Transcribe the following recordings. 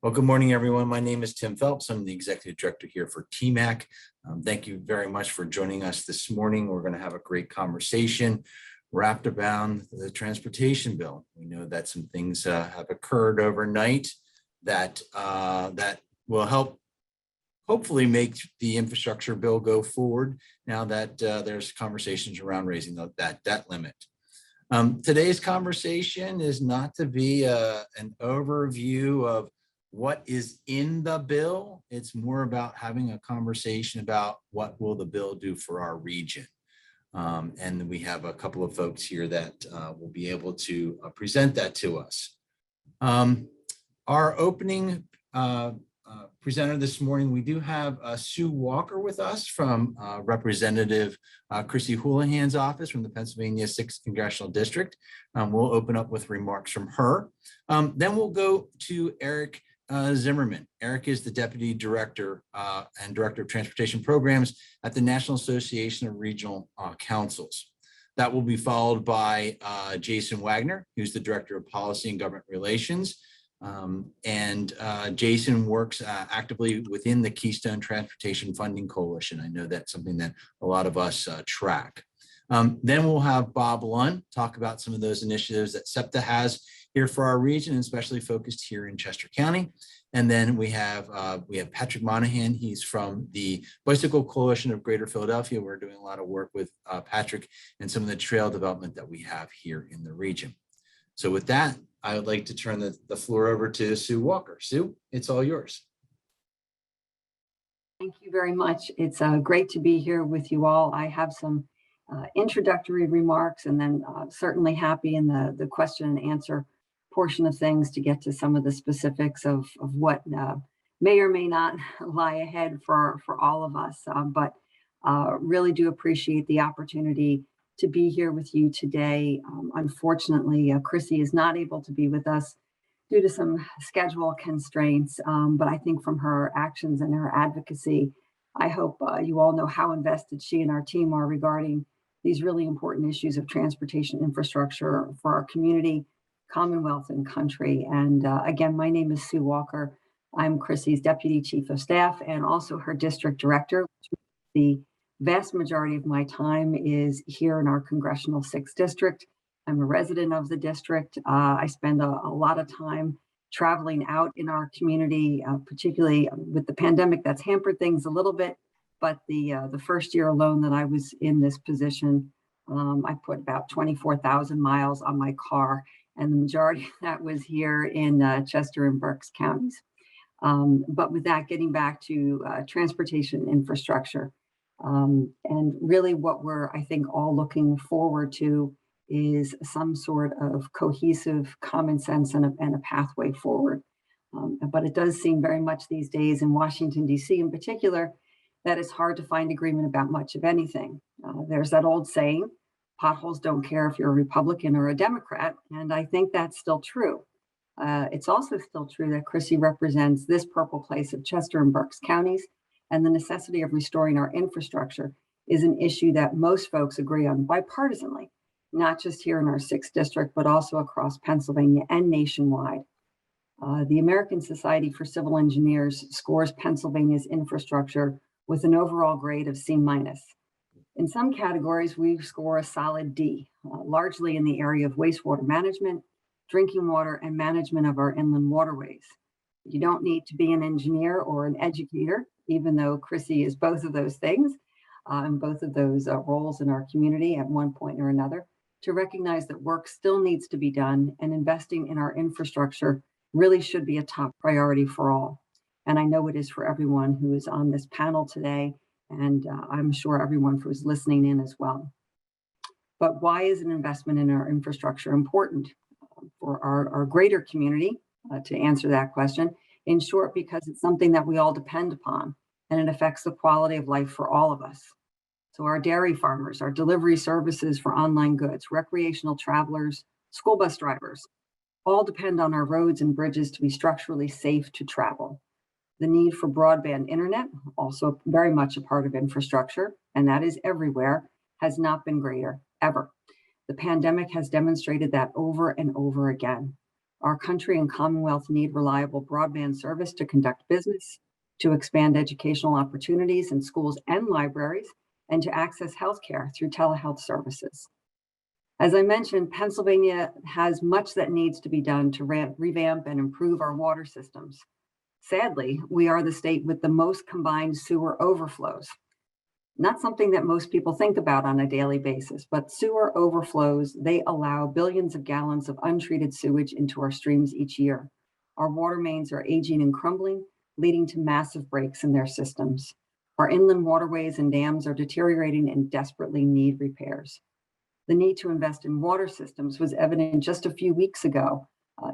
Well, good morning, everyone. My name is Tim Phelps. I'm the Executive Director here for TMACC. Thank you very much for joining us this morning. We're going to have a great conversation wrapped around the transportation bill. We know that some things have occurred overnight that will help hopefully make the infrastructure bill go forward now that there's conversations around raising that debt limit. Today's conversation is not to be an overview of what is in the bill. It's more about having a conversation about what will the bill do for our region. And we have a couple of folks here that will be able to present that to us. Our opening presenter this morning, we do have Sue Walker with us from Representative Chrissy Houlahan's office from the Pennsylvania 6th Congressional District. We'll open up with remarks from her. Then we'll go to Erich Zimmermann. Erich is the Deputy Director and Director of Transportation Programs at the National Association of Regional Councils. That will be followed by Jason Wagner, who's the Director of Policy and Government Relations. Jason works actively within the Keystone Transportation Funding Coalition. I know that's something that a lot of us track. Then we'll have Bob Lund talk about some of those initiatives that SEPTA has here for our region, and especially focused here in Chester County. And then we have Patrick Monahan. He's from the Bicycle Coalition of Greater Philadelphia. We're doing a lot of work with Patrick and some of the trail development that we have here in the region. So with that, I would like to turn the floor over to Sue Walker. Sue, it's all yours. Thank you very much. It's great to be here with you all. I have some introductory remarks, and then certainly happy in the question and answer portion of things to get to some of the specifics of what may or may not lie ahead for all of us. But really do appreciate the opportunity to be here with you today. Unfortunately, Chrissy is not able to be with us due to some schedule constraints, but I think from her actions and her advocacy, I hope you all know how invested she and our team are regarding these really important issues of transportation infrastructure for our community, Commonwealth, and country. And again, my name is Sue Walker. I'm Chrissy's Deputy Chief of Staff and also her District Director. The vast majority of my time is here in our Congressional 6th District. I'm a resident of the district. I spend a lot of time traveling out in our community, particularly with the pandemic that's hampered things a little bit. But the first year alone that I was in this position, I put about 24,000 miles on my car, and the majority of that was here in Chester and Berks counties. But with that, getting back to transportation infrastructure, and really what we're, I think, all looking forward to is some sort of cohesive common sense and a pathway forward. But it does seem very much these days in Washington, D.C. in particular, that it's hard to find agreement about much of anything. There's that old saying, potholes don't care if you're a Republican or a Democrat, and I think that's still true. It's also still true that Chrissy represents this purple place of Chester and Berks counties, and the necessity of restoring our infrastructure is an issue that most folks agree on bipartisanly, not just here in our 6th district, but also across Pennsylvania and nationwide. The American Society for Civil Engineers scores Pennsylvania's infrastructure with an overall grade of C-. In some categories, we score a solid D, largely in the area of wastewater management, drinking water, and management of our inland waterways. You don't need to be an engineer or an educator, even though Chrissy is both of those things, and both of those roles in our community at one point or another, to recognize that work still needs to be done, and investing in our infrastructure really should be a top priority for all. And I know it is for everyone who is on this panel today, and I'm sure everyone who's listening in as well. But why is an investment in our infrastructure important for our greater community? To answer that question, in short, because it's something that we all depend upon, and it affects the quality of life for all of us. So our dairy farmers, our delivery services for online goods, recreational travelers, school bus drivers, all depend on our roads and bridges to be structurally safe to travel. The need for broadband internet, also very much a part of infrastructure, and that is everywhere, has not been greater, ever. The pandemic has demonstrated that over and over again. Our country and Commonwealth need reliable broadband service to conduct business, to expand educational opportunities in schools and libraries, and to access healthcare through telehealth services. As I mentioned, Pennsylvania has much that needs to be done to revamp and improve our water systems. Sadly, we are the state with the most combined sewer overflows. Not something that most people think about on a daily basis, but sewer overflows, they allow billions of gallons of untreated sewage into our streams each year. Our water mains are aging and crumbling, leading to massive breaks in their systems. Our inland waterways and dams are deteriorating and desperately need repairs. The need to invest in water systems was evident just a few weeks ago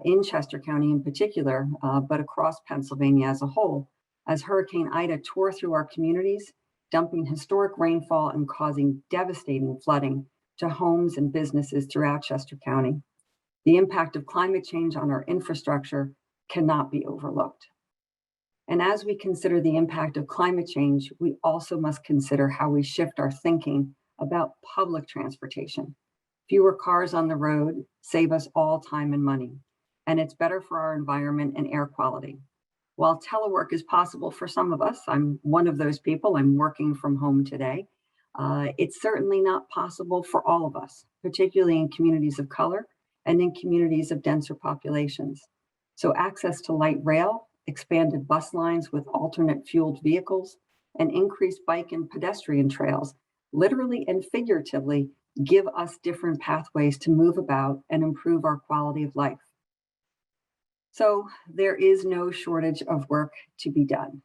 in Chester County in particular, but across Pennsylvania as a whole, as Hurricane Ida tore through our communities, dumping historic rainfall and causing devastating flooding to homes and businesses throughout Chester County. The impact of climate change on our infrastructure cannot be overlooked. And as we consider the impact of climate change, we also must consider how we shift our thinking about public transportation. Fewer cars on the road save us all time and money, and it's better for our environment and air quality. While telework is possible for some of us, I'm one of those people, I'm working from home today, it's certainly not possible for all of us, particularly in communities of color and in communities of denser populations. So access to light rail, expanded bus lines with alternate fueled vehicles, and increased bike and pedestrian trails literally and figuratively give us different pathways to move about and improve our quality of life. So there is no shortage of work to be done.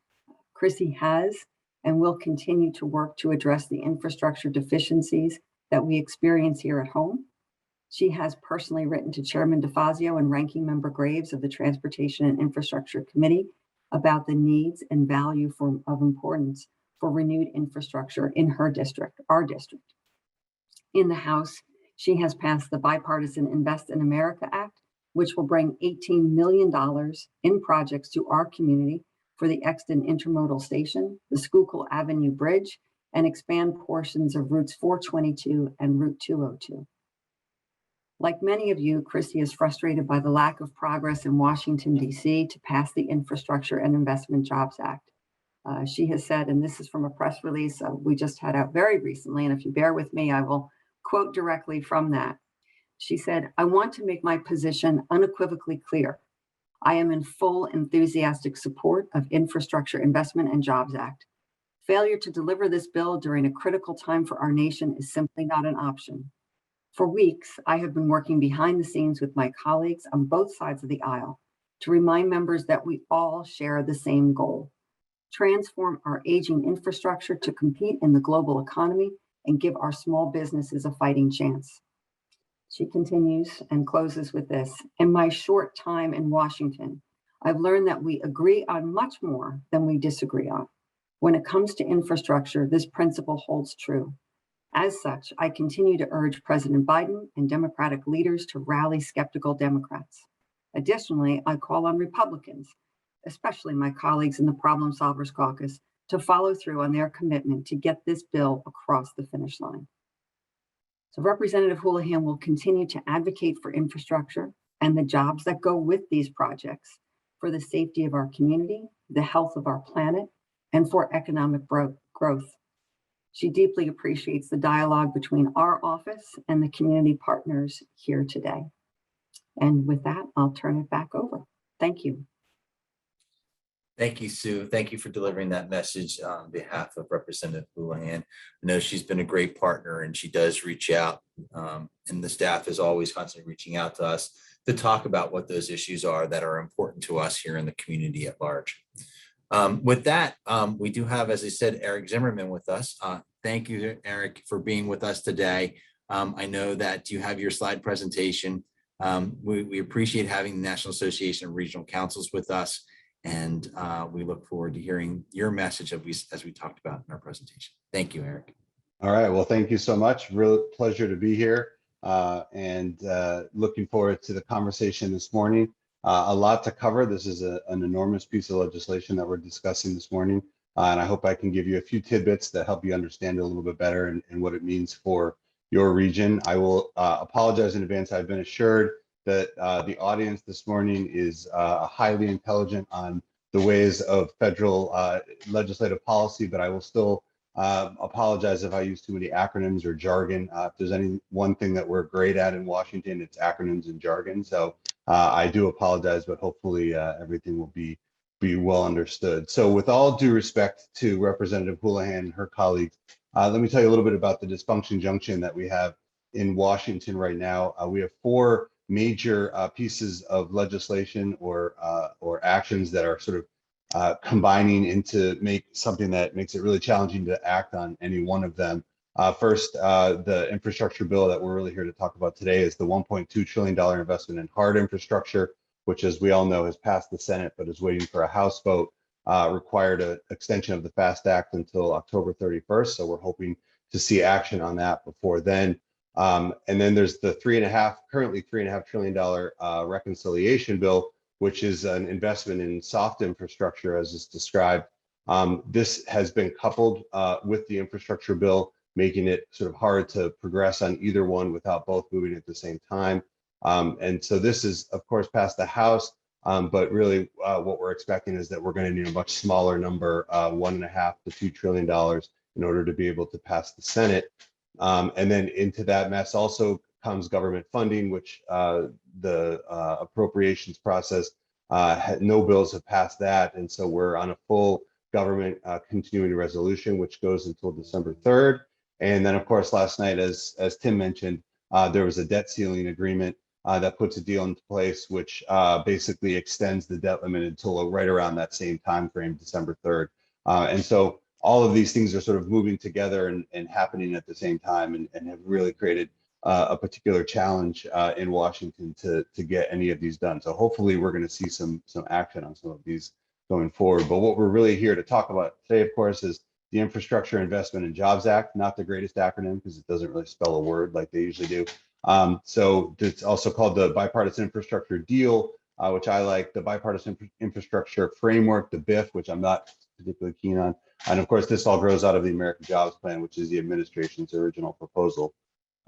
Chrissy has and will continue to work to address the infrastructure deficiencies that we experience here at home. She has personally written to Chairman DeFazio and Ranking Member Graves of the Transportation and Infrastructure Committee about the needs and value of importance for renewed infrastructure in her district, our district. In the House, she has passed the bipartisan Invest in America Act, which will bring $18 million in projects to our community for the Exton Intermodal Station, the Schuylkill Avenue Bridge, and expand portions of Routes 422 and Route 202. Like many of you, Chrissy is frustrated by the lack of progress in Washington, D.C. to pass the Infrastructure and Investment Jobs Act. She has said, and this is from a press release we just had out very recently, and if you bear with me, I will quote directly from that. She said, "I want to make my position unequivocally clear. I am in full enthusiastic support of Infrastructure Investment and Jobs Act. Failure to deliver this bill during a critical time for our nation is simply not an option. For weeks, I have been working behind the scenes with my colleagues on both sides of the aisle to remind members that we all share the same goal: transform our aging infrastructure to compete in the global economy and give our small businesses a fighting chance." She continues and closes with this: "In my short time in Washington, I've learned that we agree on much more than we disagree on. When it comes to infrastructure, this principle holds true. As such, I continue to urge President Biden and Democratic leaders to rally skeptical Democrats. Additionally, I call on Republicans, especially my colleagues in the Problem Solvers Caucus, to follow through on their commitment to get this bill across the finish line." So Representative Houlahan will continue to advocate for infrastructure and the jobs that go with these projects, for the safety of our community, the health of our planet, and for economic growth. She deeply appreciates the dialogue between our office and the community partners here today. And with that, I'll turn it back over. Thank you. Thank you, Sue. Thank you for delivering that message on behalf of Representative Houlahan. I know she's been a great partner and she does reach out, and the staff is always constantly reaching out to us to talk about what those issues are that are important to us here in the community at large. With that, we do have, as I said, Erich Zimmermann with us. Thank you, Erich, for being with us today. I know that you have your slide presentation. We appreciate having the National Association of Regional Councils with us. And we look forward to hearing your message as we talked about in our presentation. Thank you, Erich. All right. Well, thank you so much. Real pleasure to be here and looking forward to the conversation this morning. A lot to cover. This is an enormous piece of legislation that we're discussing this morning. And I hope I can give you a few tidbits that help you understand it a little bit better and what it means for your region. I will apologize in advance. I've been assured that the audience this morning is highly intelligent on the ways of federal legislative policy, but I will still apologize if I use too many acronyms or jargon. If there's any one thing that we're great at in Washington, it's acronyms and jargon. So I do apologize, but hopefully everything will be well understood. So with all due respect to Representative Houlahan and her colleagues, let me tell you a little bit about the dysfunction junction that we have in Washington right now. We have four major pieces of legislation or actions that are sort of combining into make something that makes it really challenging to act on any one of them. First, the infrastructure bill that we're really here to talk about today is the $1.2 trillion investment in hard infrastructure, which, as we all know, has passed the Senate but is waiting for a House vote. Required an extension of the FAST Act until October 31st. So we're hoping to see action on that before then. And then there's the currently $3.5 trillion reconciliation bill, which is an investment in soft infrastructure, as is described. This has been coupled with the infrastructure bill, making it sort of hard to progress on either one without both moving at the same time. And so this is, of course, past the House, but really what we're expecting is that we're going to need a much smaller number, $1.5 to $2 trillion in order to be able to pass the Senate. And then into that mess also comes government funding, which the appropriations process, no bills have passed that. And so we're on a full government continuing resolution, which goes until December 3rd. And then, of course, last night, as Tim mentioned, there was a debt ceiling agreement that puts a deal into place, which basically extends the debt limit until right around that same time frame, December 3rd. And so all of these things are sort of moving together and happening at the same time and have really created a particular challenge in Washington to get any of these done. So hopefully we're going to see some action on some of these going forward. But what we're really here to talk about today, of course, is the Infrastructure Investment and Jobs Act, not the greatest acronym because it doesn't really spell a word like they usually do. So it's also called the Bipartisan Infrastructure Deal, which I like, the Bipartisan Infrastructure Framework, the BIF, which I'm not particularly keen on. And of course, this all grows out of the American Jobs Plan, which is the administration's original proposal.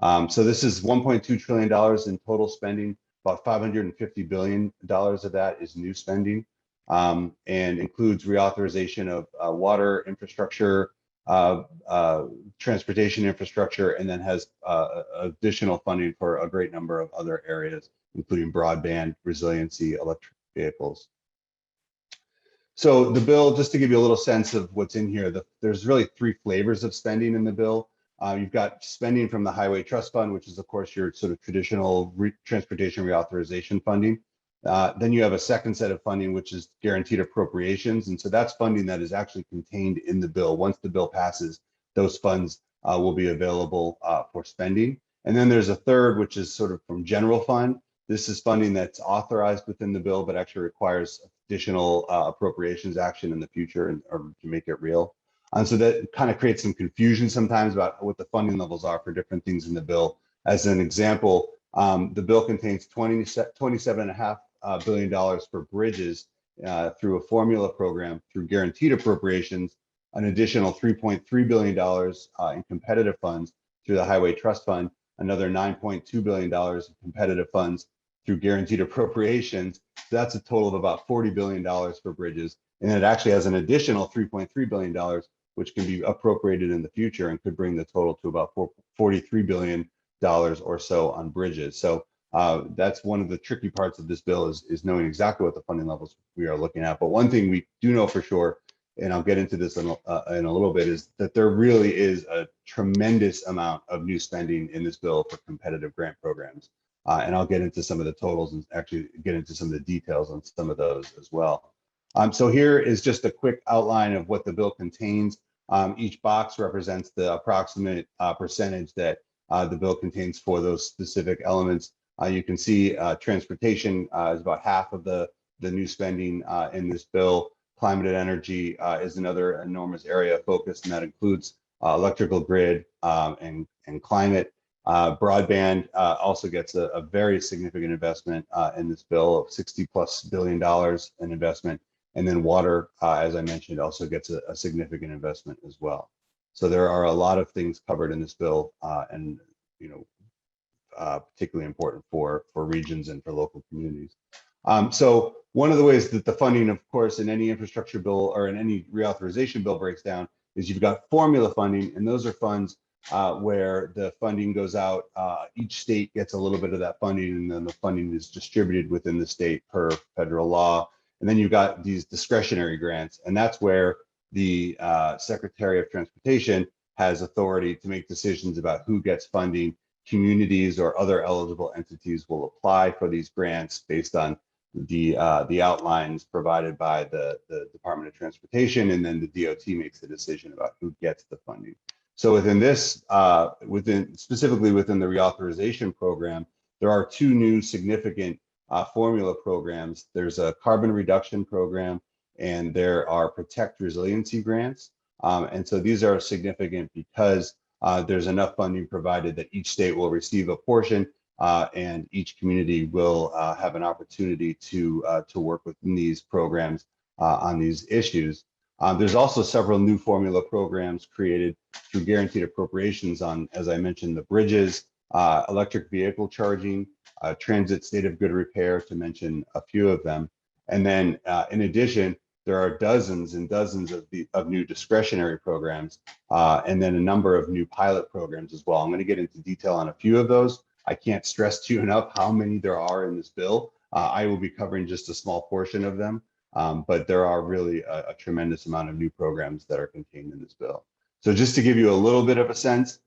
So this is $1.2 trillion in total spending. About $550 billion of that is new spending, and includes reauthorization of water infrastructure, transportation infrastructure, and then has additional funding for a great number of other areas, including broadband, resiliency, electric vehicles. So the bill, just to give you a little sense of what's in here, there's really three flavors of spending in the bill. You've got spending from the Highway Trust Fund, which is, of course, your sort of traditional transportation reauthorization funding. Then you have a second set of funding, which is guaranteed appropriations. And so that's funding that is actually contained in the bill. Once the bill passes, those funds will be available for spending. And then there's a third, which is sort of from general fund. This is funding that's authorized within the bill, but actually requires additional appropriations action in the future in order to make it real. And so that kind of creates some confusion sometimes about what the funding levels are for different things in the bill. As an example, the bill contains $27.5 billion for bridges through a formula program through guaranteed appropriations, an additional $3.3 billion in competitive funds through the Highway Trust Fund, another $9.2 billion in competitive funds through guaranteed appropriations. So that's a total of about $40 billion for bridges. And it actually has an additional $3.3 billion, which can be appropriated in the future and could bring the total to about $43 billion or so on bridges. So that's one of the tricky parts of this bill is knowing exactly what the funding levels we are looking at. But one thing we do know for sure, and I'll get into this in a little bit, is that there really is a tremendous amount of new spending in this bill for competitive grant programs. And I'll get into some of the totals and actually get into some of the details on some of those as well. So here is just a quick outline of what the bill contains. Each box represents the approximate percentage that the bill contains for those specific elements. You can see transportation is about half of the new spending in this bill. Climate and energy is another enormous area of focus, and that includes electrical grid and climate. Broadband also gets a very significant investment in this bill of $60+ billion in investment. And then water, as I mentioned, also gets a significant investment as well. So there are a lot of things covered in this bill, and particularly important for regions and for local communities. So one of the ways that the funding, of course, in any infrastructure bill or in any reauthorization bill breaks down is you've got formula funding, and those are funds where the funding goes out. Each state gets a little bit of that funding, and then the funding is distributed within the state per federal law. And then you've got these discretionary grants, and that's where the Secretary of Transportation has authority to make decisions about who gets funding. Communities or other eligible entities will apply for these grants based on the outlines provided by the Department of Transportation, and then the DOT makes the decision about who gets the funding. So within this, specifically within the reauthorization program, there are two new significant formula programs. There's a carbon reduction program, and there are protect resiliency grants. And so these are significant because there's enough funding provided that each state will receive a portion, and each community will have an opportunity to work within these programs on these issues. There's also several new formula programs created through guaranteed appropriations on, as I mentioned, the bridges, electric vehicle charging, transit state of good repair, to mention a few of them. And then in addition, there are dozens and dozens of new discretionary programs, and then a number of new pilot programs as well. I'm going to get into detail on a few of those. I can't stress to you enough how many there are in this bill. I will be covering just a small portion of them, but there are really a tremendous amount of new programs that are contained in this bill. So just to give you a little bit of a sense,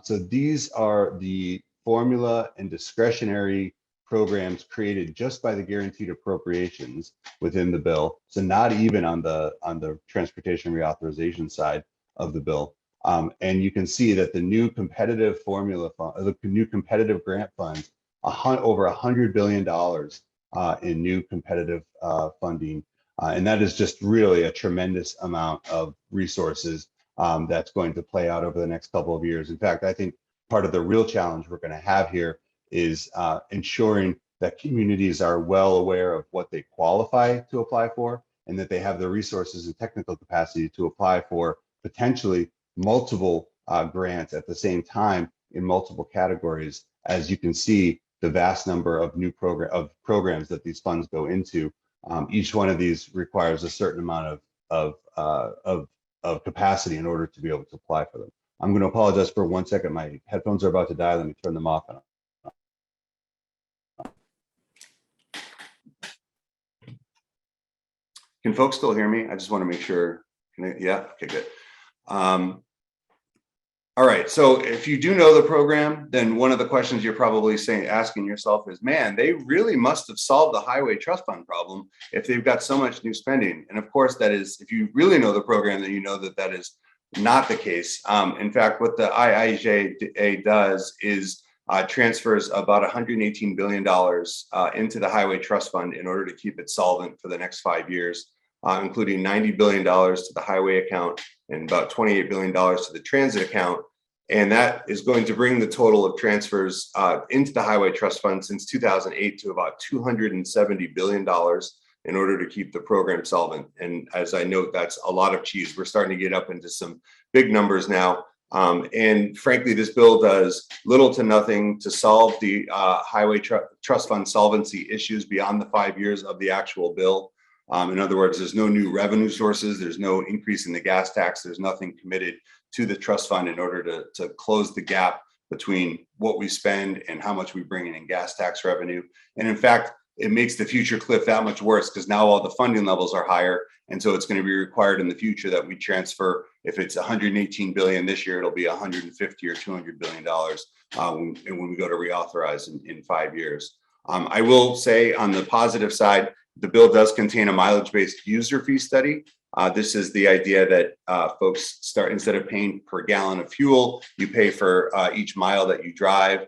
so these are the formula and discretionary programs created just by the guaranteed appropriations within the bill. So not even on the transportation reauthorization side of the bill. And you can see that the new competitive formula fund, the new competitive grant funds, over $100 billion in new competitive funding. And that is just really a tremendous amount of resources that's going to play out over the next couple of years. In fact, I think part of the real challenge we're going to have here is ensuring that communities are well aware of what they qualify to apply for, and that they have the resources and technical capacity to apply for potentially multiple grants at the same time in multiple categories. As you can see, the vast number of new programs that these funds go into. Each one of these requires a certain amount of capacity in order to be able to apply for them. I'm going to apologize for 1 second. My headphones are about to die. Let me turn them off. Can folks still hear me? I just want to make sure. Yeah, okay, good. All right, so if you do know the program, then one of the questions you're probably asking yourself is, man, they really must have solved the highway trust fund problem if they've got so much new spending. And of course, that is, if you really know the program, then you know that that is not the case. In fact, what the IIJA does is transfers about $118 billion into the highway trust fund in order to keep it solvent for the next 5 years, including $90 billion to the highway account and about $28 billion to the transit account. And that is going to bring the total of transfers into the highway trust fund since 2008 to about $270 billion in order to keep the program solvent. And as I note, that's a lot of cheese. We're starting to get up into some big numbers now. And frankly, this bill does little to nothing to solve the highway trust fund solvency issues beyond the 5 years of the actual bill. In other words, there's no new revenue sources, there's no increase in the gas tax, there's nothing committed to the trust fund in order to close the gap between what we spend and how much we bring in gas tax revenue. And in fact, it makes the future cliff that much worse because now all the funding levels are higher. And so it's going to be required in the future that we transfer, if it's 118 billion this year, it'll be 150 or $200 billion when we go to reauthorize in 5 years. I will say on the positive side, the bill does contain a mileage-based user fee study. This is the idea that folks start, instead of paying per gallon of fuel, you pay for each mile that you drive.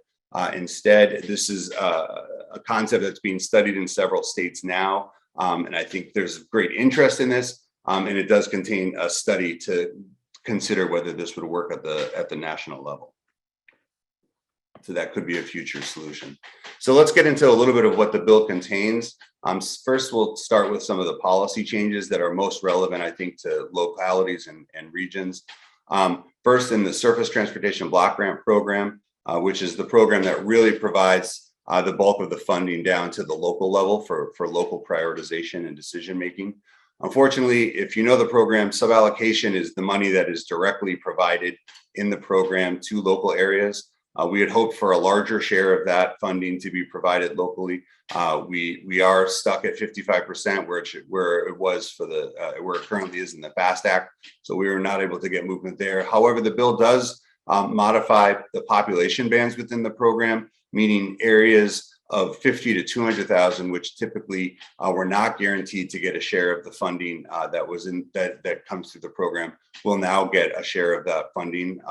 Instead, this is a concept that's being studied in several states now. And I think there's great interest in this. And it does contain a study to consider whether this would work at the national level. So that could be a future solution. So let's get into a little bit of what the bill contains. First, we'll start with some of the policy changes that are most relevant, I think, to localities and regions. First, in the Surface Transportation Block Grant Program, which is the program that really provides the bulk of the funding down to the local level for local prioritization and decision making. Unfortunately, if you know the program, suballocation is the money that is directly provided in the program to local areas. We had hoped for a larger share of that funding to be provided locally. We are stuck at 55% where it was for the where it currently is in the FAST Act. So we were not able to get movement there. However, the bill does modify the population bands within the program, meaning areas of 50 to 200,000, which typically were not guaranteed to get a share of the funding that comes through the program, will now get a share of that funding,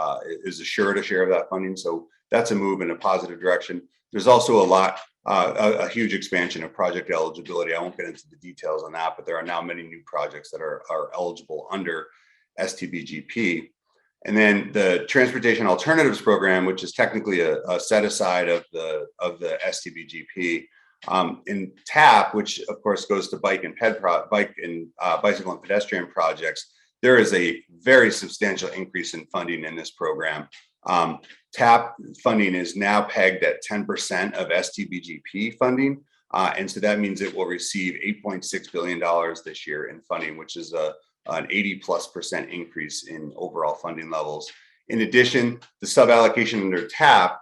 is assured a share of that funding. So that's a move in a positive direction. There's also a huge expansion of project eligibility. I won't get into the details on that, but there are now many new projects that are eligible under STBGP. And then the Transportation Alternatives Program, which is technically a set aside of the STBGP, in TAP, which of course goes to bicycle and pedestrian projects, there is a very substantial increase in funding in this program. TAP funding is now pegged at 10% of STBGP funding. And so that means it will receive $8.6 billion this year in funding, which is an 80+% increase in overall funding levels. In addition, the suballocation under TAP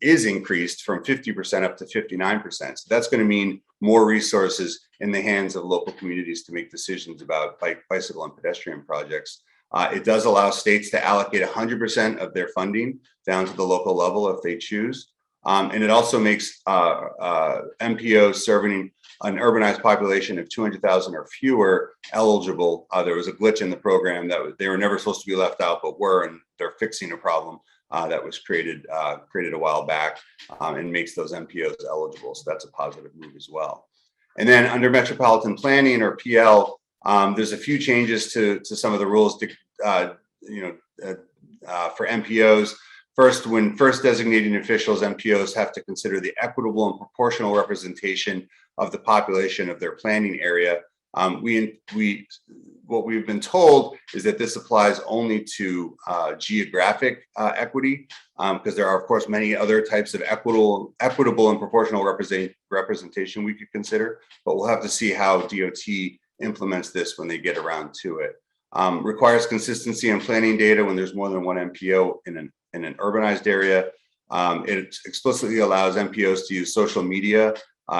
is increased from 50% up to 59%. So that's going to mean more resources in the hands of local communities to make decisions about bicycle and pedestrian projects. It does allow states to allocate 100% of their funding down to the local level if they choose. And it also makes MPOs serving an urbanized population of 200,000 or fewer eligible. There was a glitch in the program that they were never supposed to be left out, but were, and they're fixing a problem that was created a while back, and makes those MPOs eligible. So that's a positive move as well. And then under metropolitan planning, or PL, there's a few changes to some of the rules for MPOs. First, when first designating officials, MPOs have to consider the equitable and proportional representation of the population of their planning area. What we've been told is that this applies only to geographic equity, because there are, of course, many other types of equitable and proportional representation we could consider, but we'll have to see how DOT implements this when they get around to it. Requires consistency in planning data when there's more than one MPO in an urbanized area. It explicitly allows MPOs to use social media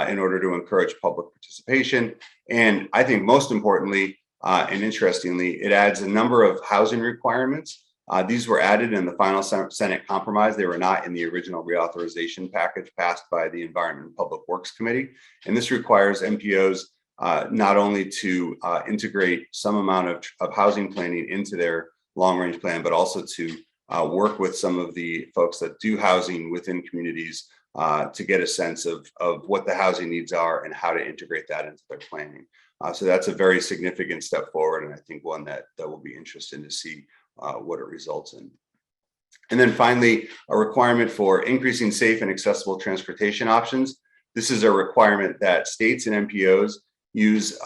in order to encourage public participation. And I think most importantly, and interestingly, it adds a number of housing requirements. These were added in the final Senate compromise. They were not in the original reauthorization package passed by the Environment and Public Works Committee. And this requires MPOs not only to integrate some amount of housing planning into their long-range plan, but also to work with some of the folks that do housing within communities to get a sense of what the housing needs are and how to integrate that into their planning. So that's a very significant step forward, and I think one that will be interesting to see what it results in. And then finally, a requirement for increasing safe and accessible transportation options. This is a requirement that states and MPOs use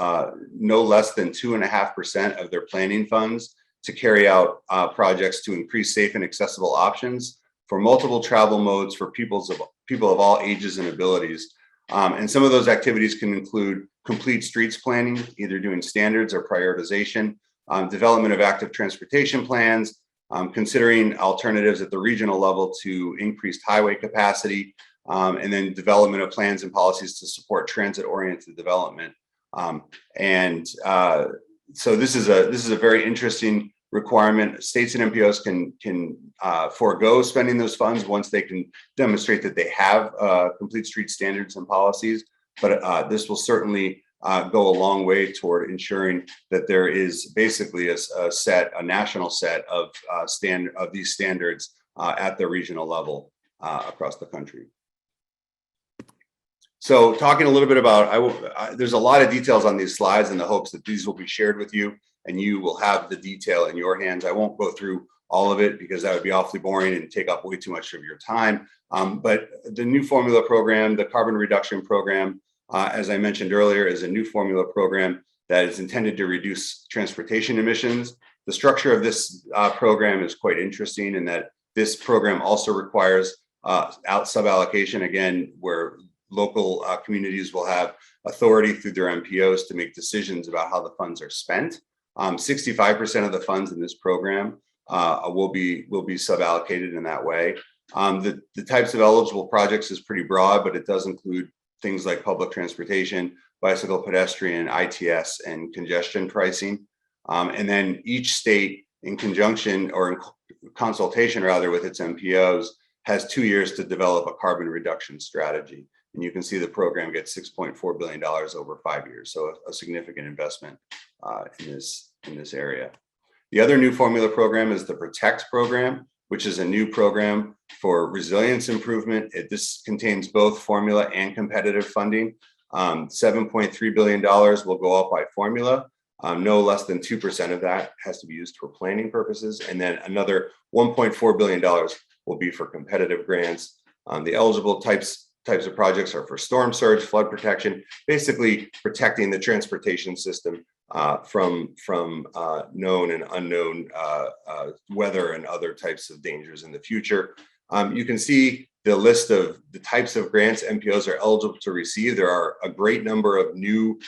no less than 2.5% of their planning funds to carry out projects to increase safe and accessible options for multiple travel modes for people of all ages and abilities. And some of those activities can include complete streets planning, either doing standards or prioritization, development of active transportation plans, considering alternatives at the regional level to increased highway capacity, and then development of plans and policies to support transit-oriented development. So this is a very interesting requirement. States and MPOs can forego spending those funds once they can demonstrate that they have complete street standards and policies. But this will certainly go a long way toward ensuring that there is basically a national set of these standards at the regional level across the country. So talking a little bit about, there's a lot of details on these slides in the hopes that these will be shared with you and you will have the detail in your hands. I won't go through all of it because that would be awfully boring and take up way too much of your time. But the new formula program, the carbon reduction program, as I mentioned earlier, is a new formula program that is intended to reduce transportation emissions. The structure of this program is quite interesting in that This program also requires out sub-allocation, again, where local communities will have authority through their MPOs to make decisions about how the funds are spent. 65% of the funds in this program will be sub-allocated in that way. The types of eligible projects is pretty broad, but it does include things like public transportation, bicycle, pedestrian, ITS, and congestion pricing. And then each state, in conjunction or in consultation rather with its MPOs, has 2 years to develop a carbon reduction strategy. And you can see the program gets $6.4 billion over 5 years. So a significant investment in this area. The other new formula program is the PROTECT program, which is a new program for resilience improvement. This contains both formula and competitive funding. $7.3 billion will go up by formula. No less than 2% of that has to be used for planning purposes. And then another $1.4 billion will be for competitive grants. The eligible types of projects are for storm surge, flood protection, basically protecting the transportation system from known and unknown weather and other types of dangers in the future. You can see the list of the types of grants MPOs are eligible to receive. There are a great number of new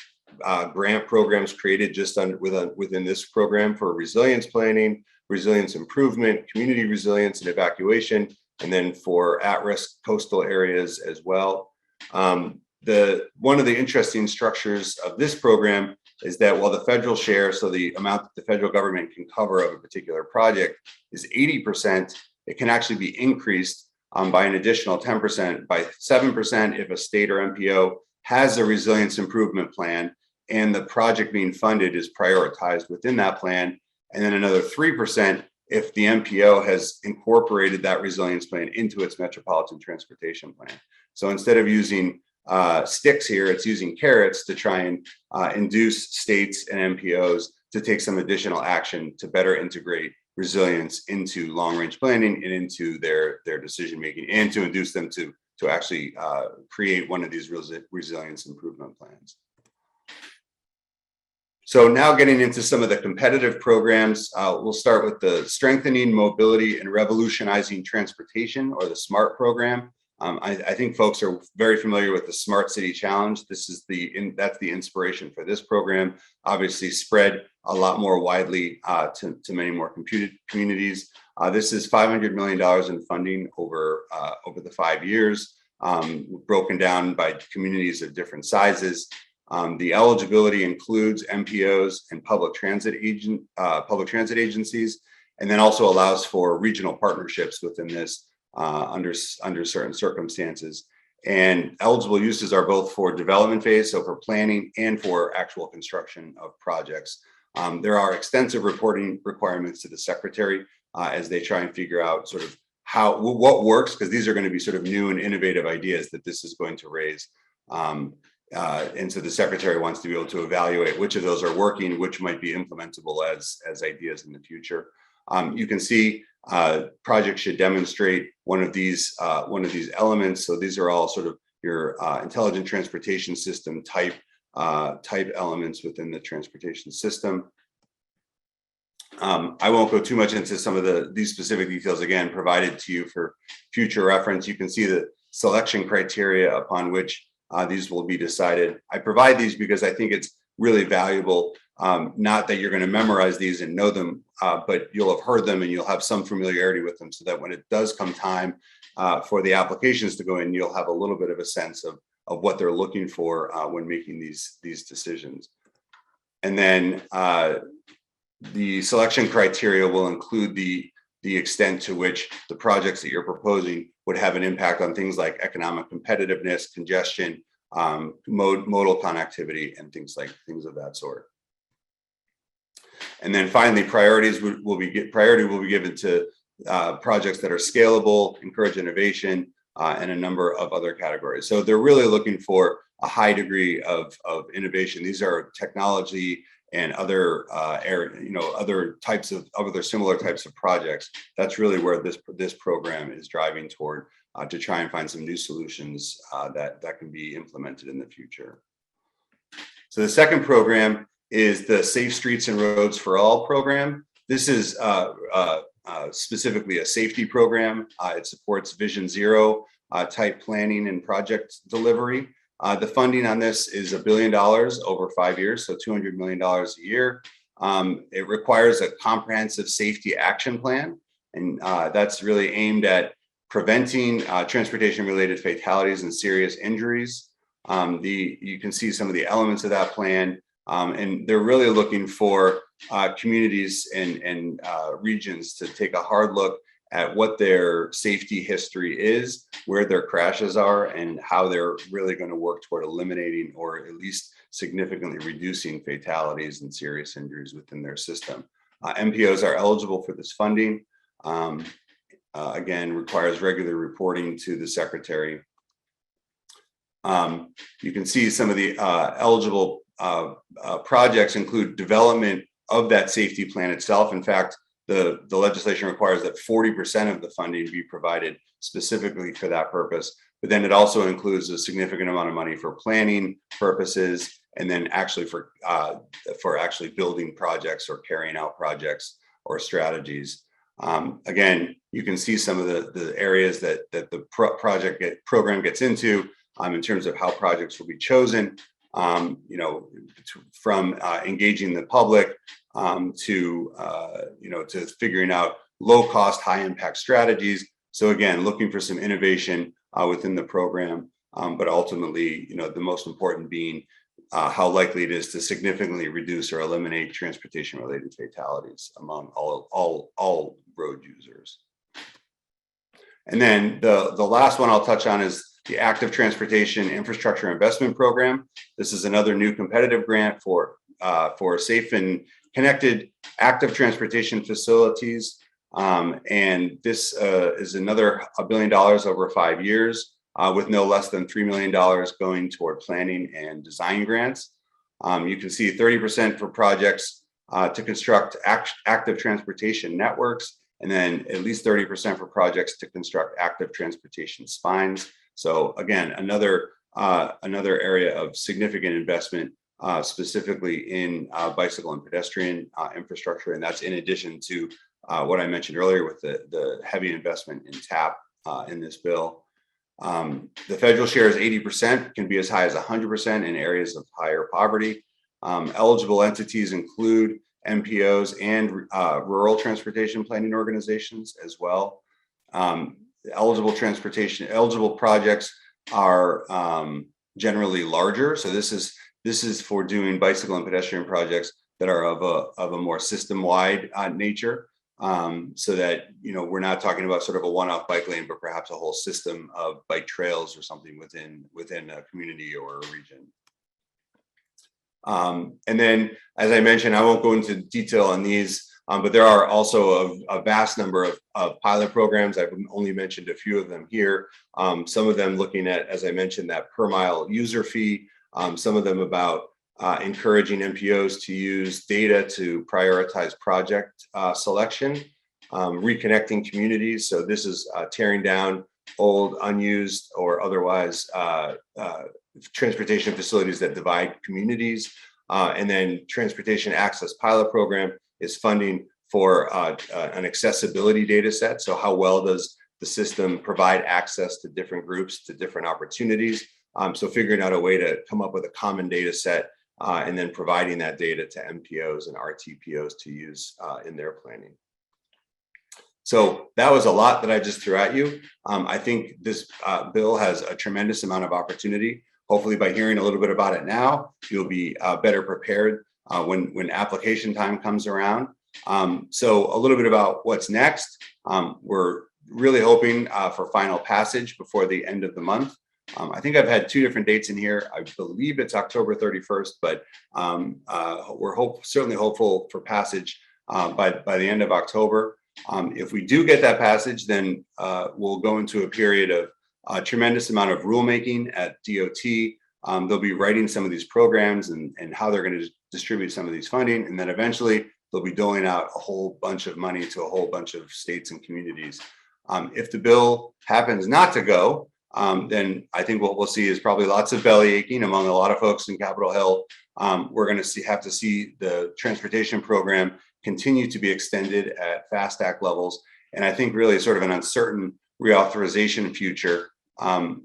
grant programs created just within this program for resilience planning, resilience improvement, community resilience and evacuation, and then for at-risk coastal areas as well. One of the interesting structures of this program is that while the federal share, so the amount that the federal government can cover of a particular project is 80%, it can actually be increased by an additional 10%, by 7% if a state or MPO has a resilience improvement plan and the project being funded is prioritized within that plan, and then another 3% if the MPO has incorporated that resilience plan into its metropolitan transportation plan. So instead of using sticks here, it's using carrots to try and induce states and MPOs to take some additional action to better integrate resilience into long-range planning and into their decision-making, and to induce them to actually create one of these resilience improvement plans. So now getting into some of the competitive programs, we'll start with the Strengthening Mobility and Revolutionizing Transportation, or the SMART program. I think folks are very familiar with the Smart City Challenge. This is that's the inspiration for this program, obviously spread a lot more widely to many more communities. This is $500 million in funding over the 5 years, broken down by communities of different sizes. The eligibility includes MPOs and public transit agencies, and then also allows for regional partnerships within this under certain circumstances. And eligible uses are both for development phase, so for planning, and for actual construction of projects. There are extensive reporting requirements to the secretary as they try and figure out sort of what works, because these are going to be sort of new and innovative ideas that this is going to raise. And so the secretary wants to be able to evaluate which of those are working, which might be implementable as ideas in the future. You can see projects should demonstrate one of these elements. So these are all sort of your intelligent transportation system type elements within the transportation system. I won't go too much into some of these specific details, again, provided to you for future reference. You can see the selection criteria upon which these will be decided. I provide these because I think it's really valuable, not that you're going to memorize these and know them, but you'll have heard them and you'll have some familiarity with them, so that when it does come time for the applications to go in, you'll have a little bit of a sense of what they're looking for when making these decisions. And then the selection criteria will include the extent to which the projects that you're proposing would have an impact on things like economic competitiveness, congestion, modal connectivity, and things of that sort. And then finally, priority will be given to projects that are scalable, encourage innovation, and a number of other categories. So they're really looking for a high degree of innovation. These are technology and other other similar types of projects. That's really where this program is driving toward, to try and find some new solutions that can be implemented in the future. So the second program is the Safe Streets and Roads for All program. This is specifically a safety program. It supports Vision Zero type planning and project delivery. The funding on this is $1 billion over 5 years, so $200 million a year. It requires a comprehensive safety action plan, and that's really aimed at preventing transportation-related fatalities and serious injuries. You can see some of the elements of that plan, and they're really looking for communities and regions to take a hard look at what their safety history is, where their crashes are, and how they're really going to work toward eliminating or at least significantly reducing fatalities and serious injuries within their system. MPOs are eligible for this funding. Again, requires regular reporting to the secretary. You can see some of the eligible projects include development of that safety plan itself. In fact, the legislation requires that 40% of the funding be provided specifically for that purpose, but then it also includes a significant amount of money for planning purposes, and then actually for actually building projects or carrying out projects or strategies. Again, you can see some of the areas that the program gets into in terms of how projects will be chosen, from engaging the public to figuring out low cost, high impact strategies. So again, looking for some innovation within the program, but ultimately, the most important being how likely it is to significantly reduce or eliminate transportation related fatalities among all road users. And then the last one I'll touch on is the Active Transportation Infrastructure Investment Program. This is another new competitive grant for safe and connected active transportation facilities. And this is another $1 billion over 5 years, with no less than $3 million going toward planning and design grants. You can see 30% for projects to construct active transportation networks, and then at least 30% for projects to construct active transportation spines. So again, another area of significant investment, specifically in bicycle and pedestrian infrastructure, and that's in addition to what I mentioned earlier with the heavy investment in TAP in this bill. The federal share is 80%, can be as high as 100% in areas of higher poverty. Eligible entities include MPOs and rural transportation planning organizations as well. Eligible projects are generally larger. So this is for doing bicycle and pedestrian projects that are of a more system-wide nature. So that, we're not talking about sort of a one-off bike lane, but perhaps a whole system of bike trails or something within a community or a region. And then, as I mentioned, I won't go into detail on these, but there are also a vast number of pilot programs. I've only mentioned a few of them here. Some of them looking at, as I mentioned, that per mile user fee. Some of them about encouraging MPOs to use data to prioritize project selection, reconnecting communities. So this is tearing down old, unused, or otherwise transportation facilities that divide communities. And then Transportation Access Pilot Program is funding for an accessibility data set. So how well does the system provide access to different groups, to different opportunities? So figuring out a way to come up with a common data set and then providing that data to MPOs and RTPOs to use in their planning. So that was a lot that I just threw at you. I think this bill has a tremendous amount of opportunity. Hopefully by hearing a little bit about it now, you'll be better prepared when application time comes around. So a little bit about what's next. We're really hoping for final passage before the end of the month. I think I've had 2 different dates in here. I believe it's October 31st, but we're certainly hopeful for passage by the end of October. If we do get that passage, then we'll go into a period of a tremendous amount of rulemaking at DOT. They'll be writing some of these programs and how they're going to distribute some of these funding. And then eventually they'll be doling out a whole bunch of money to a whole bunch of states and communities. If the bill happens not to go, then I think what we'll see is probably lots of belly aching among a lot of folks in Capitol Hill. We're going to have to see the transportation program continue to be extended at FAST Act levels. And I think really sort of an uncertain reauthorization future. I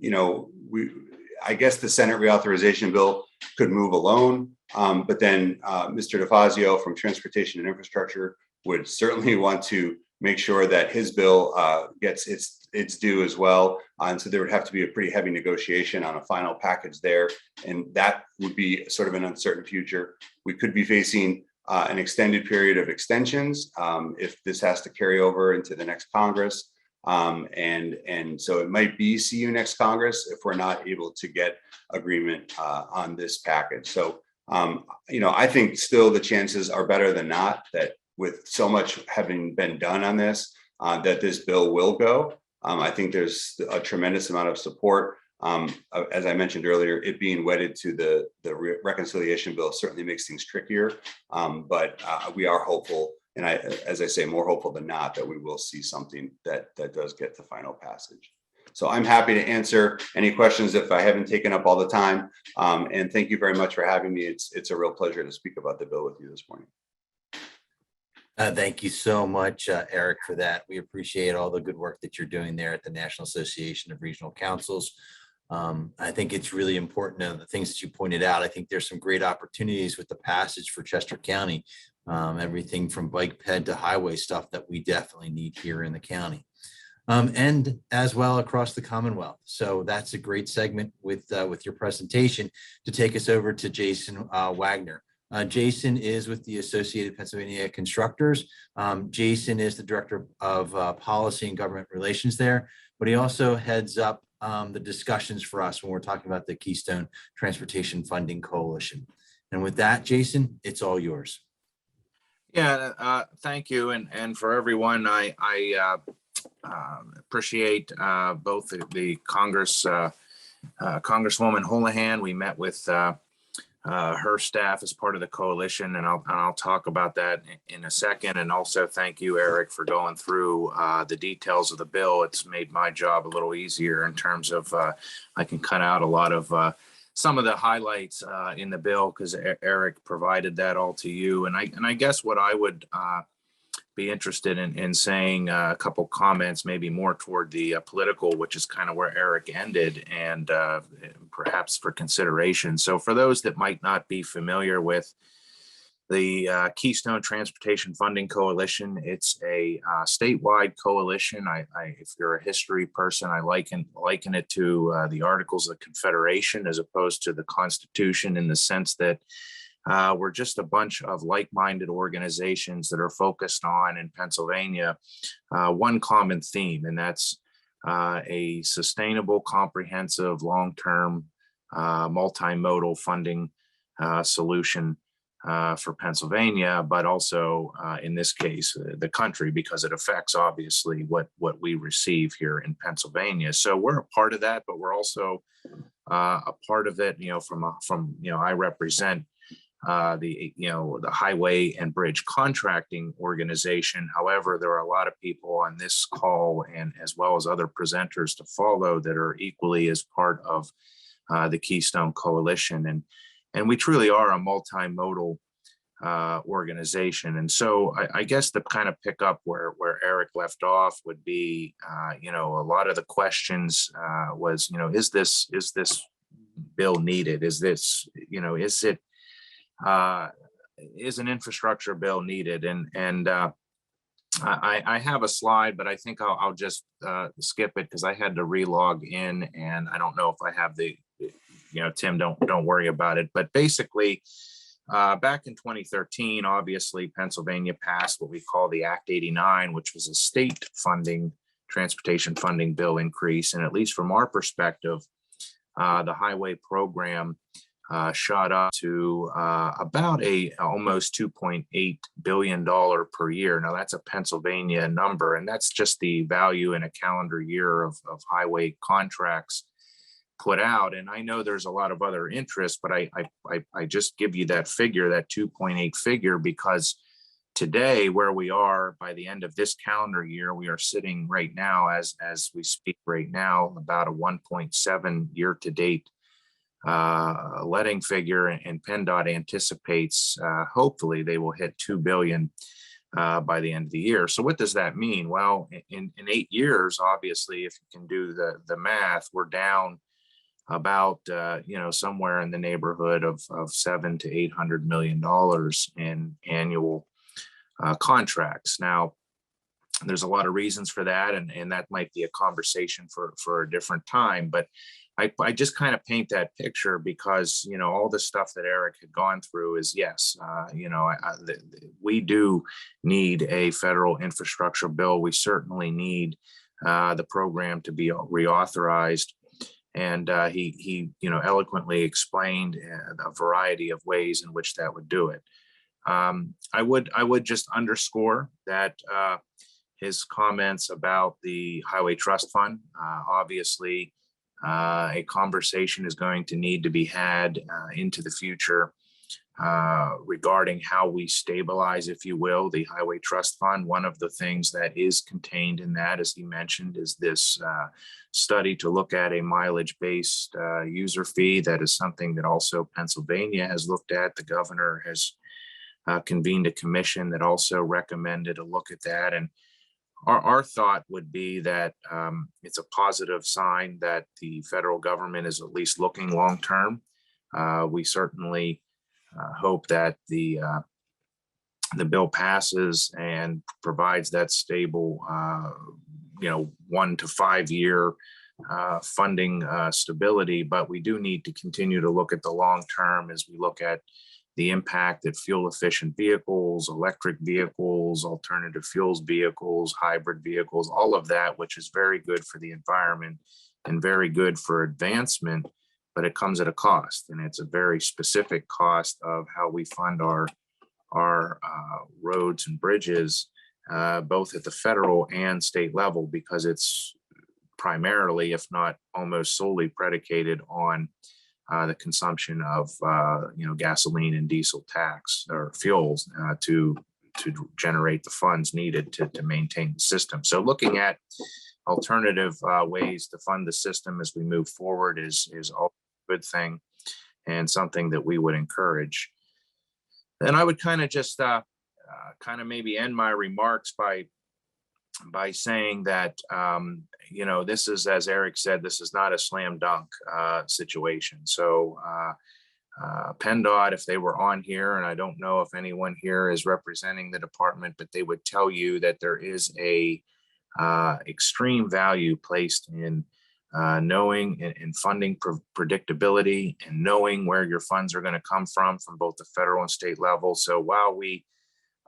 guess the Senate reauthorization bill could move alone, but then Mr. DeFazio from Transportation and Infrastructure would certainly want to make sure that his bill gets its due as well. And so there would have to be a pretty heavy negotiation on a final package there. And that would be sort of an uncertain future. We could be facing an extended period of extensions if this has to carry over into the next Congress. And so it might be see you next Congress if we're not able to get agreement on this package. So, I think still the chances are better than not that with so much having been done on this, that this bill will go. I think there's a tremendous amount of support. As I mentioned earlier, it being wedded to the reconciliation bill certainly makes things trickier, but we are hopeful. And as I say, more hopeful than not that we will see something that does get the final passage. So I'm happy to answer any questions if I haven't taken up all the time. And thank you very much for having me. It's a real pleasure to speak about the bill with you this morning. Thank you so much, Erich, for that. We appreciate all the good work that you're doing there at the National Association of Regional Councils. I think it's really important, the things that you pointed out. I think there's some great opportunities with the passage for Chester County, everything from bike ped to highway stuff that we definitely need here in the county, and as well across the Commonwealth. So that's a great segment with your presentation to take us over to Jason Wagner. Jason is with the Associated Pennsylvania Constructors. Jason is the Director of Policy and Government Relations there, but he also heads up the discussions for us when we're talking about the Keystone Transportation Funding Coalition. And with that, Jason, it's all yours. Yeah, thank you. And for everyone, I appreciate both the Congresswoman Houlahan. We met with her staff as part of the coalition, and I'll talk about that in a second. And also thank you, Erich, for going through the details of the bill. It's made my job a little easier in terms of I can cut out a lot of some of the highlights in the bill because Erich provided that all to you. And I guess what I would be interested in saying a couple comments, maybe more toward the political, which is kind of where Erich ended, and perhaps for consideration. So for those that might not be familiar with the Keystone Transportation Funding Coalition, it's a statewide coalition. If you're a history person, I liken it to the Articles of Confederation as opposed to the Constitution, in the sense that we're just a bunch of like-minded organizations that are focused on, in Pennsylvania, one common theme, and that's a sustainable, comprehensive, long-term, multimodal funding solution for Pennsylvania, but also in this case, the country, because it affects obviously what we receive here in Pennsylvania. So we're a part of that, but we're also a part of it, I represent the Highway and Bridge Contracting Organization. However, there are a lot of people on this call, and as well as other presenters to follow, that are equally as part of the Keystone Coalition. And we truly are a multimodal organization. And so I guess to kind of pick up where Erich left off would be, a lot of the questions was, is this bill needed? Is an infrastructure bill needed? And I have a slide, but I think I'll just skip it because I had to relog in, and I don't know if I have Tim, don't worry about it. But basically, back in 2013, obviously, Pennsylvania passed what we call the Act 89, which was a state transportation funding bill increase. And at least from our perspective, the highway program shot up to about almost $2.8 billion per year. Now that's a Pennsylvania number, and that's just the value in a calendar year of highway contracts put out. And I know there's a lot of other interest, but I just give you that figure, that 2.8 figure, because today, where we are by the end of this calendar year, we are sitting right now, as we speak right now, about a 1.7 year-to-date letting figure, and PennDOT anticipates hopefully they will hit $2 billion by the end of the year. So what does that mean? Well, in 8 years, obviously, if you can do the math, we're down about somewhere in the neighborhood of $700 to $800 million in annual contracts. Now, there's a lot of reasons for that, and that might be a conversation for a different time. But I just kind of paint that picture because, all the stuff that Erich had gone through is, yes, we do need a federal infrastructure bill. We certainly need the program to be reauthorized. And he eloquently explained a variety of ways in which that would do it. I would just underscore that his comments about the Highway Trust Fund, obviously, a conversation is going to need to be had into the future regarding how we stabilize, if you will, the Highway Trust Fund. One of the things that is contained in that, as he mentioned, is this study to look at a mileage-based user fee. That is something that also Pennsylvania has looked at. The governor has convened a commission that also recommended a look at that. And our thought would be that it's a positive sign that the federal government is at least looking long-term. We certainly hope that the bill passes and provides that stable, 1 to 5 year funding stability. But we do need to continue to look at the long term as we look at the impact that fuel efficient vehicles, electric vehicles, alternative fuels vehicles, hybrid vehicles, all of that, which is very good for the environment and very good for advancement, but it comes at a cost, and it's a very specific cost of how we fund our roads and bridges, both at the federal and state level, because it's primarily, if not almost solely, predicated on the consumption of gasoline and diesel tax or fuels to generate the funds needed to maintain the system. So looking at alternative ways to fund the system as we move forward is all a good thing and something that we would encourage. Then I would kind of just maybe end my remarks by saying that, this is, as Erich said, this is not a slam dunk situation. So PennDOT, if they were on here, and I don't know if anyone here is representing the department, but they would tell you that there is a extreme value placed in knowing and funding predictability and knowing where your funds are going to come from both the federal and state level. So while we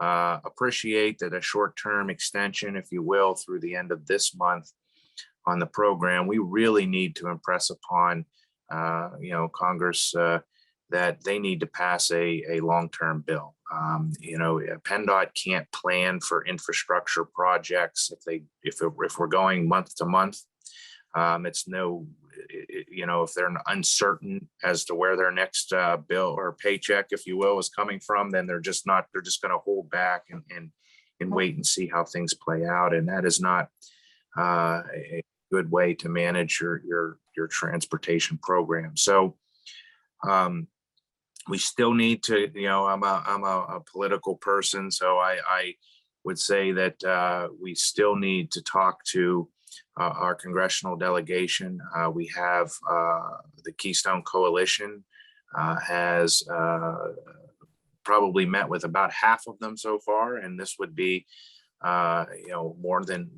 appreciate that a short-term extension, if you will, through the end of this month on the program, we really need to impress upon Congress that they need to pass a long-term bill. PennDOT can't plan for infrastructure projects if we're going month to month. If they're uncertain as to where their next bill or paycheck, if you will, is coming from, then they're just going to hold back and wait and see how things play out. And that is not a good way to manage your transportation program. So we still need to, I'm a political person, so I would say that we still need to talk to our congressional delegation. We have the Keystone Coalition has probably met with about half of them so far, and this would be more than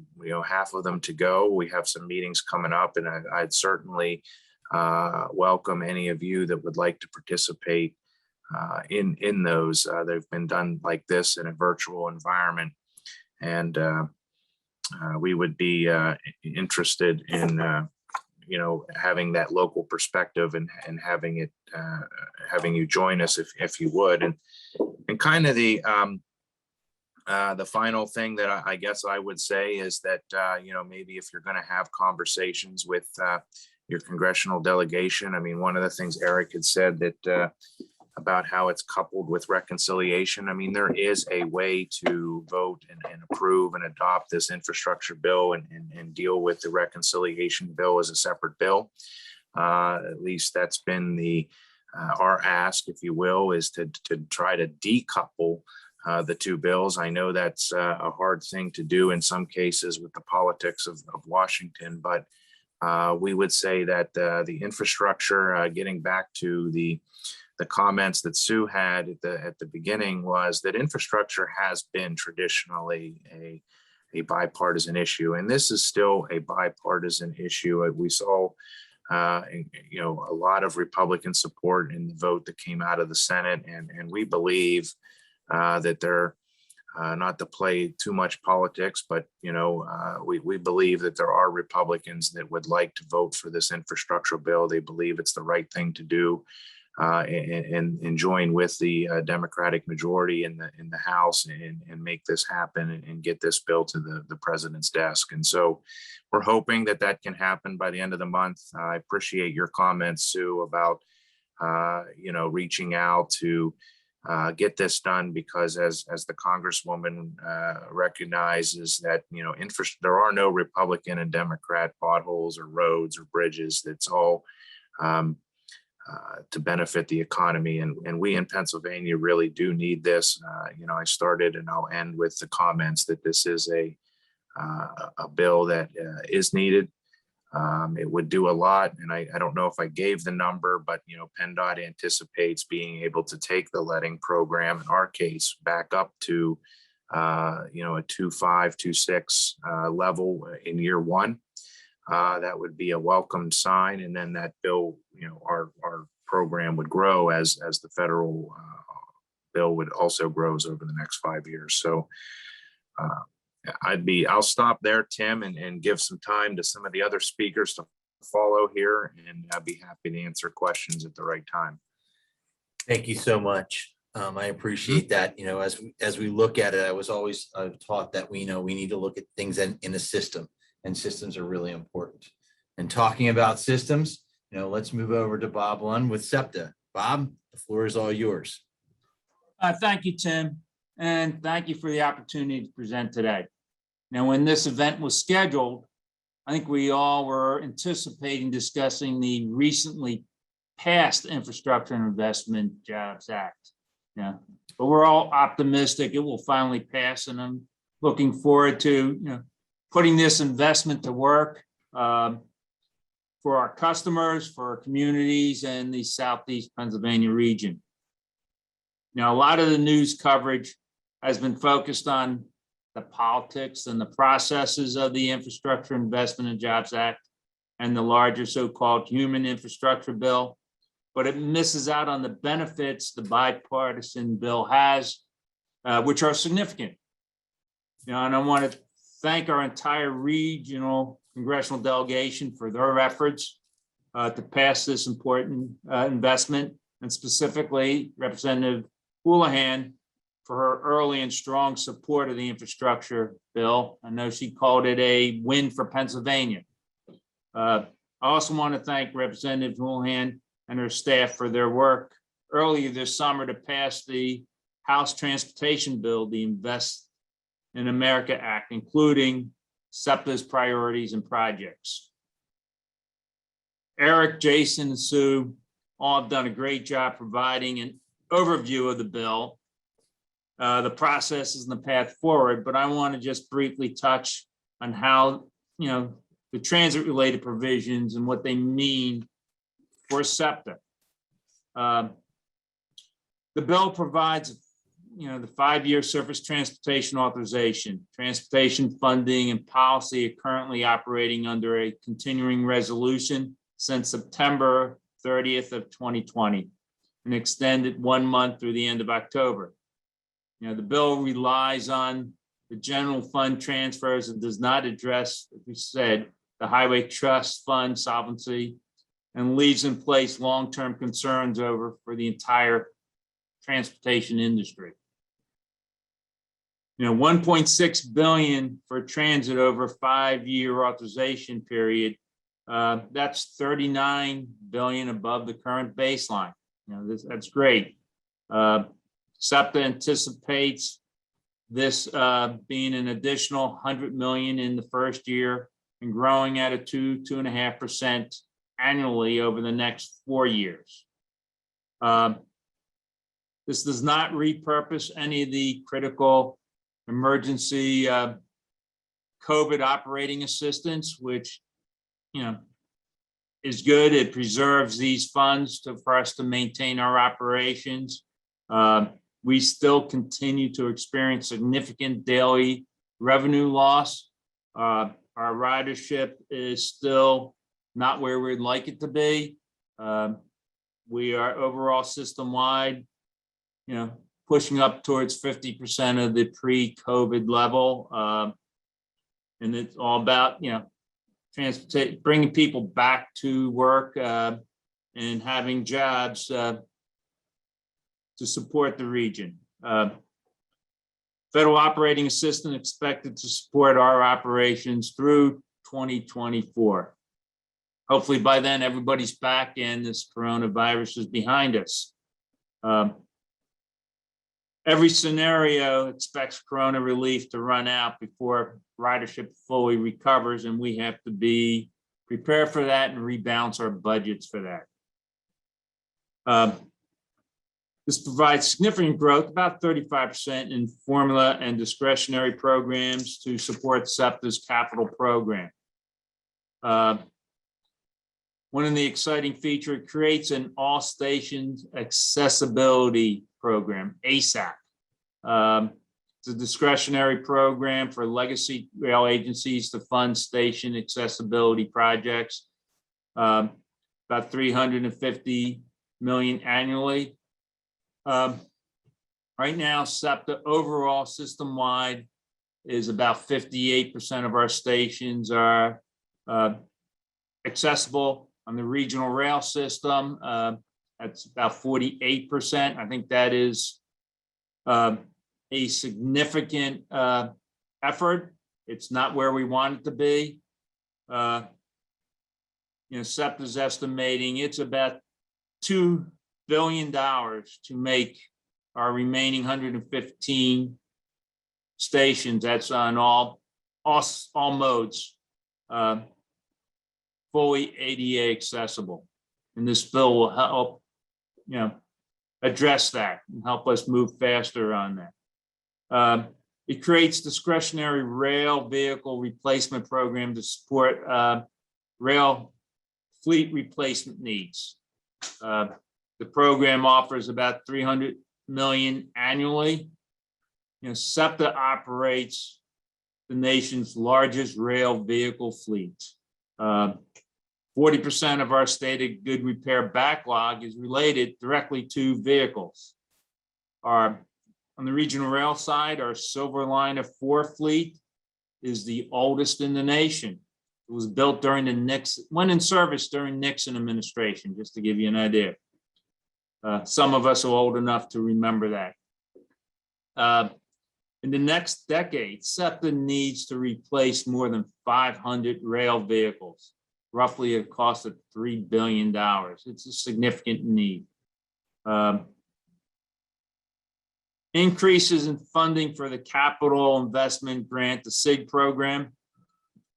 half of them to go. We have some meetings coming up, and I'd certainly welcome any of you that would like to participate in those. They've been done like this in a virtual environment, and we would be interested in having that local perspective and having you join us if you would. And kind of the final thing that I guess I would say is that maybe if you're going to have conversations with your congressional delegation, I mean, one of the things Erich had said that about how it's coupled with reconciliation. I mean, there is a way to vote and approve and adopt this infrastructure bill and deal with the reconciliation bill as a separate bill. At least that's been our ask, if you will, is to try to decouple the two bills. I know that's a hard thing to do in some cases with the politics of Washington, but we would say that the infrastructure, getting back to the comments that Sue had at the beginning, was that infrastructure has been traditionally a bipartisan issue, and this is still a bipartisan issue. We saw a lot of Republican support in the vote that came out of the Senate, and we believe that they're not to play too much politics, but we believe that there are Republicans that would like to vote for this infrastructure bill. They believe it's the right thing to do, and join with the Democratic majority in the House and make this happen and get this bill to the president's desk. And so we're hoping that that can happen by the end of the month. I appreciate your comments, Sue, about reaching out to get this done, because as the Congresswoman recognizes that, there are no Republican and Democrat potholes or roads or bridges. That's all to benefit the economy. And we in Pennsylvania really do need this. I started and I'll end with the comments that this is a bill that is needed. It would do a lot. And I don't know if I gave the number, but, PennDOT anticipates being able to take the letting program, in our case, back up to, a 2.5, 2.6 level in year one. That would be a welcome sign. And then that bill, our program would grow as the federal bill would also grows over the next 5 years. So I'll stop there, Tim, and give some time to some of the other speakers to follow here, and I'd be happy to answer questions at the right time. Thank you so much. I appreciate that. As we look at it, I was always taught that we need to look at things in a system, and systems are really important. And talking about systems, let's move over to Bob Lund with SEPTA. Bob, the floor is all yours. Thank you, Tim, and thank you for the opportunity to present today. Now, when this event was scheduled, I think we all were anticipating discussing the recently passed Infrastructure and Investment Jobs Act. Yeah, but we're all optimistic it will finally pass, and I'm looking forward to putting this investment to work for our customers, for our communities, and the Southeast Pennsylvania region. Now, a lot of the news coverage has been focused on the politics and the processes of the Infrastructure Investment and Jobs Act and the larger so-called human infrastructure bill, but it misses out on the benefits the bipartisan bill has, which are significant. And I want to thank our entire regional congressional delegation for their efforts to pass this important investment, and specifically Representative Houlahan for her early and strong support of the infrastructure bill. I know she called it a win for Pennsylvania. I also want to thank Representative Monahan and her staff for their work earlier this summer to pass the House Transportation Bill, the Invest in America Act, including SEPTA's priorities and projects. Erich, Jason, and Sue all have done a great job providing an overview of the bill, the processes and the path forward, but I want to just briefly touch on how, the transit-related provisions and what they mean for SEPTA. The bill provides, the 5-year surface transportation authorization, transportation funding, and policy are currently operating under a continuing resolution since September 30th of 2020, and extended 1 month through the end of October. The bill relies on the general fund transfers and does not address, as we said, the highway trust fund solvency, and leaves in place long-term concerns for the entire transportation industry. 1.6 billion for transit over a 5-year authorization period. That's 39 billion above the current baseline. That's great. SEPTA anticipates this being an additional 100 million in the first year and growing at a 2.5% annually over the next 4 years. This does not repurpose any of the critical emergency COVID operating assistance, which, is good. It preserves these funds for us to maintain our operations. We still continue to experience significant daily revenue loss. Our ridership is still not where we'd like it to be. We are overall system-wide, pushing up towards 50% of the pre-COVID level. And it's all about, bringing people back to work and having jobs to support the region. Federal operating assistance expected to support our operations through 2024. Hopefully by then everybody's back and this coronavirus is behind us. Every scenario expects corona relief to run out before ridership fully recovers, and we have to be prepared for that and rebalance our budgets for that. This provides significant growth, about 35% in formula and discretionary programs to support SEPTA's capital program. One of the exciting features, it creates an all stations accessibility program, ASAC. It's a discretionary program for legacy rail agencies to fund station accessibility projects, about $350 million annually. Right now, SEPTA overall system-wide is about 58% of our stations are accessible. On the regional rail system, that's about 48%. I think that is a significant effort. It's not where we want it to be. SEPTA's estimating it's about $2 billion to make our remaining 115 stations, that's on all modes, fully ADA accessible. And this bill will help, address that and help us move faster on that. It creates discretionary rail vehicle replacement program to support rail fleet replacement needs. The program offers about $300 million annually. SEPTA operates the nation's largest rail vehicle fleet. 40% of our stated good repair backlog is related directly to vehicles. On the regional rail side, our Silver Line of 4 fleet is the oldest in the nation. It was built during the Nixon, went in service during Nixon administration, just to give you an idea. Some of us are old enough to remember that. In the next decade, SEPTA needs to replace more than 500 rail vehicles, roughly a cost of $3 billion. It's a significant need. Increases in funding for the Capital Investment Grant, the SIG program,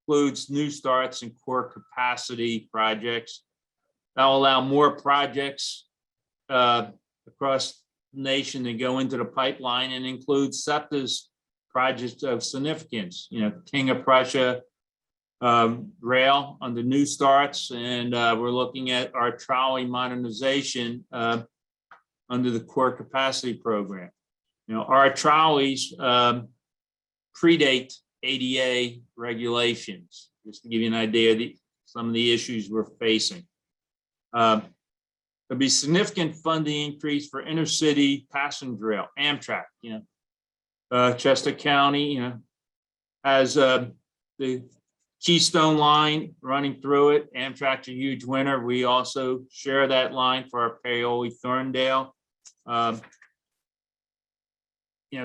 includes new starts and core capacity projects. That'll allow more projects across the nation to go into the pipeline and includes SEPTA's projects of significance. King of Prussia rail on the new starts, and we're looking at our trolley modernization under the core capacity program. Our trolleys predate ADA regulations, just to give you an idea of some of the issues we're facing. There'll be significant funding increase for intercity passenger rail, Amtrak. Chester County, has the Keystone line running through it. Amtrak's a huge winner. We also share that line for our Paoli-Thorndale.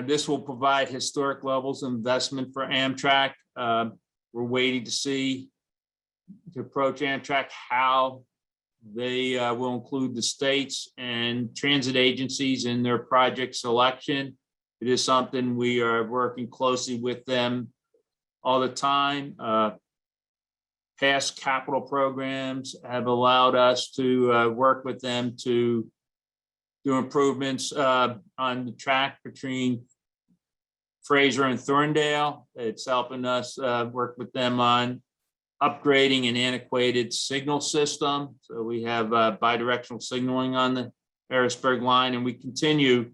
This will provide historic levels of investment for Amtrak. We're waiting to approach Amtrak how they will include the states and transit agencies in their project selection. It is something we are working closely with them all the time. Past capital programs have allowed us to work with them to do improvements on the track between Fraser and Thorndale. It's helping us work with them on upgrading an antiquated signal system. So we have bidirectional signaling on the Harrisburg line, and we continue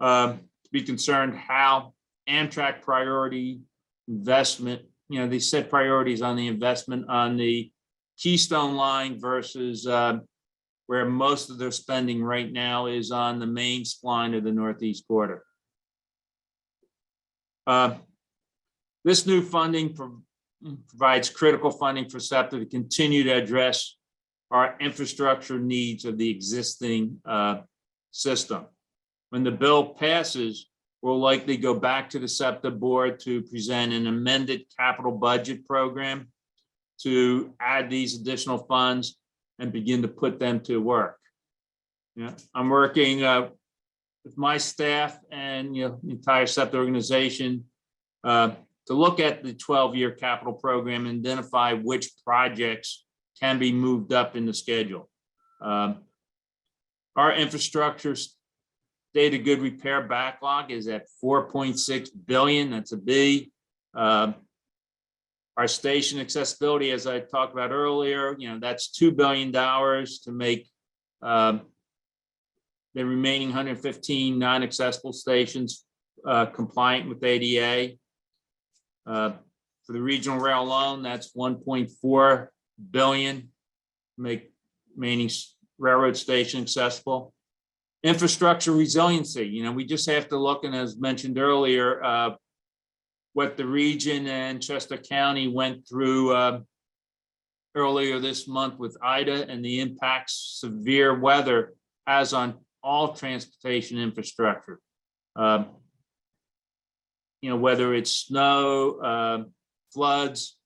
to be concerned how Amtrak priority investment, they set priorities on the investment on the Keystone line versus where most of their spending right now is on the main spline of the Northeast Corridor. This new funding provides critical funding for SEPTA to continue to address our infrastructure needs of the existing system. When the bill passes, we'll likely go back to the SEPTA board to present an amended capital budget program to add these additional funds and begin to put them to work. I'm working with my staff and the entire SEPTA organization to look at the 12-year capital program and identify which projects can be moved up in the schedule. Our infrastructure state of good repair backlog is at 4.6 billion. That's a B. Our station accessibility, as I talked about earlier, that's $2 billion to make the remaining 115 non-accessible stations compliant with ADA. For the regional rail alone, that's 1.4 billion to make remaining railroad station accessible. Infrastructure resiliency, we just have to look, and as mentioned earlier, what the region and Chester County went through earlier this month with Ida and the impacts severe weather has on all transportation infrastructure. Whether it's snow, floods,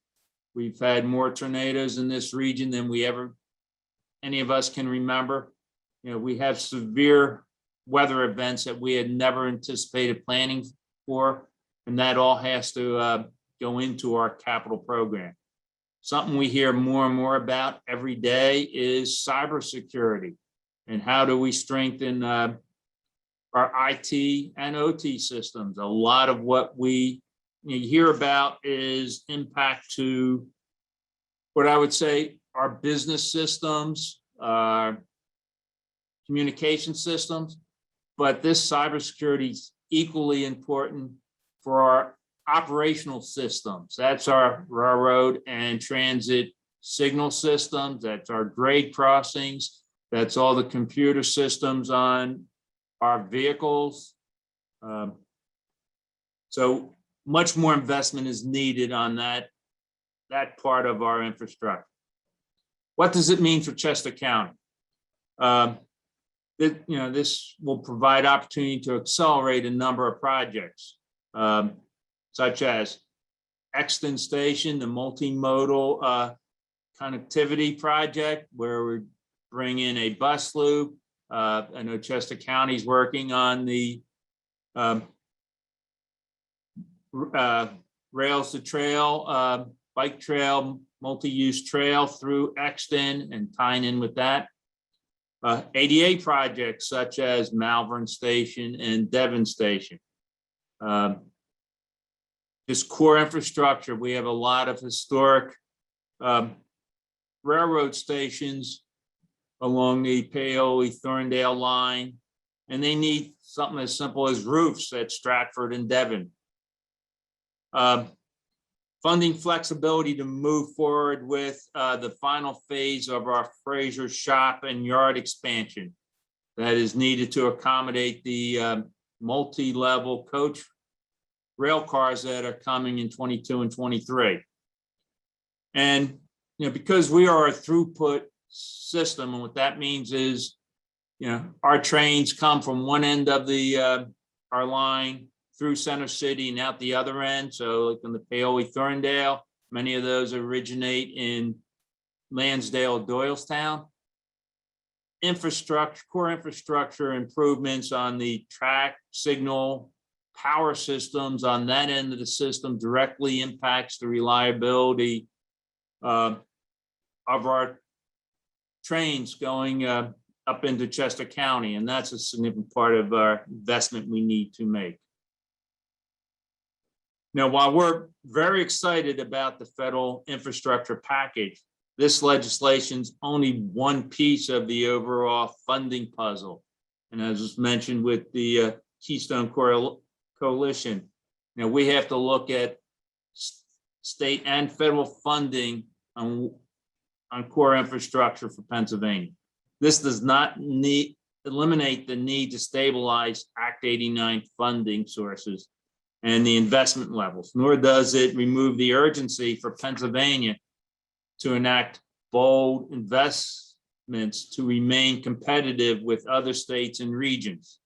we've had more tornadoes in this region than any of us can remember. We have severe weather events that we had never anticipated planning for, and that all has to go into our capital program. Something we hear more and more about every day is cybersecurity, and how do we strengthen our IT and OT systems. A lot of what we hear about is impact to what I would say our business systems, our communication systems, but this cybersecurity is equally important for our operational systems. That's our railroad and transit signal systems. That's our grade crossings. That's all the computer systems on our vehicles. So much more investment is needed on that part of our infrastructure. What does it mean for Chester County? This will provide opportunity to accelerate a number of projects, such as Exton Station, the multimodal connectivity project, where we're bringing a bus loop. I know Chester County's working on the rails to trail, bike trail, multi-use trail through Exton and tying in with that. ADA projects such as Malvern Station and Devon Station. This core infrastructure, we have a lot of historic railroad stations along the Paoli-Thorndale line, and they need something as simple as roofs at Stratford and Devon. Funding flexibility to move forward with the final phase of our Fraser shop and yard expansion that is needed to accommodate the multi-level coach rail cars that are coming in 22 and 23. And because we are a throughput system, and what that means is our trains come from one end of the our line through Center City and out the other end. So like in the Paoli-Thorndale, many of those originate in Lansdale, Doylestown. Core infrastructure improvements on the track, signal, power systems on that end of the system directly impacts the reliability of our trains going up into Chester County, and that's a significant part of our investment we need to make. Now, while we're very excited about the federal infrastructure package, this legislation's only one piece of the overall funding puzzle. And as was mentioned with the Keystone Coalition, we have to look at state and federal funding on core infrastructure for Pennsylvania. This does not eliminate the need to stabilize Act 89 funding sources and the investment levels, nor does it remove the urgency for Pennsylvania to enact bold investments to remain competitive with other states and regions.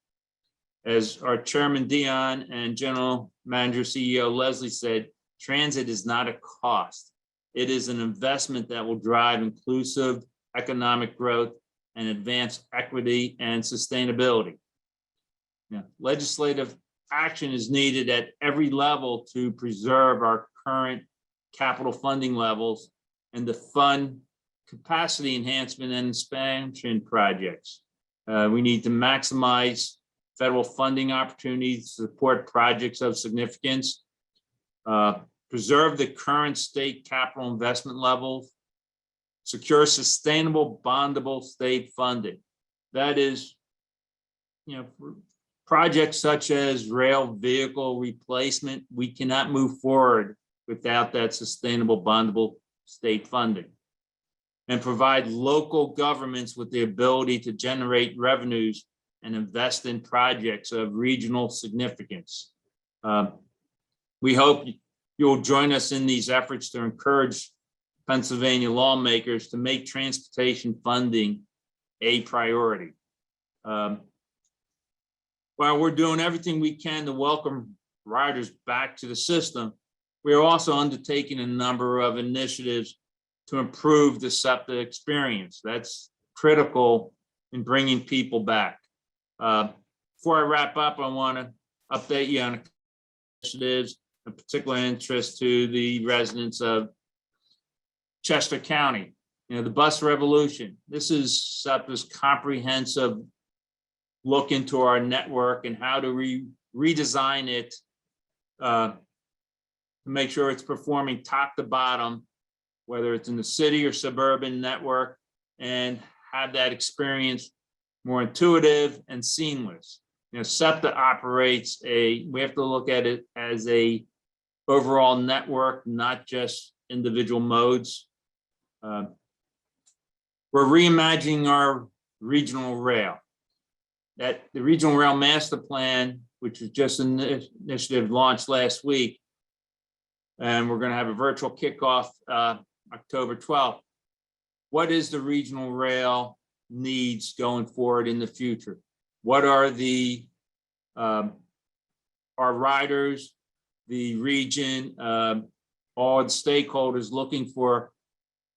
As our Chairman Dion and General Manager CEO Leslie said, transit is not a cost. It is an investment that will drive inclusive economic growth and advance equity and sustainability. Legislative action is needed at every level to preserve our current capital funding levels and to fund capacity enhancement and expansion projects. We need to maximize federal funding opportunities to support projects of significance, preserve the current state capital investment levels, secure sustainable bondable state funding. That is, for projects such as rail vehicle replacement, we cannot move forward without that sustainable bondable state funding, and provide local governments with the ability to generate revenues and invest in projects of regional significance. We hope you'll join us in these efforts to encourage Pennsylvania lawmakers to make transportation funding a priority. While we're doing everything we can to welcome riders back to the system, we are also undertaking a number of initiatives to improve the SEPTA experience. That's critical in bringing people back. Before I wrap up, I want to update you on initiatives of particular interest to the residents of Chester County. The bus revolution. This is SEPTA's comprehensive look into our network and how to redesign it to make sure it's performing top to bottom, whether it's in the city or suburban network, and have that experience more intuitive and seamless. SEPTA operates we have to look at it as a overall network, not just individual modes. We're reimagining our regional rail. That the Regional Rail Master Plan, which was just an initiative launched last week, and we're going to have a virtual kickoff October 12th. What is the regional rail needs going forward in the future? What are the our riders, the region, all the stakeholders looking for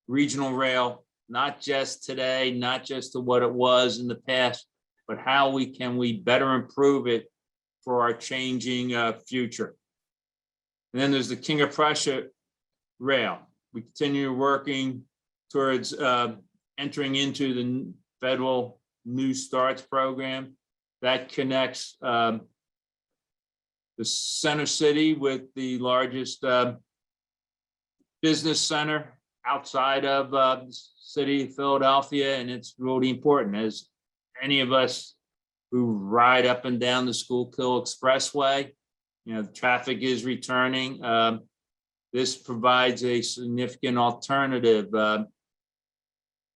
regional rail, not just today, not just to what it was in the past, but how can we better improve it for our changing future. And then there's the King of Prussia rail. We continue working towards entering into the federal New Starts program that connects the center city with the largest business center outside of the city of Philadelphia. And it's really important, as any of us who ride up and down the Schuylkill Expressway, the traffic is returning. This provides a significant alternative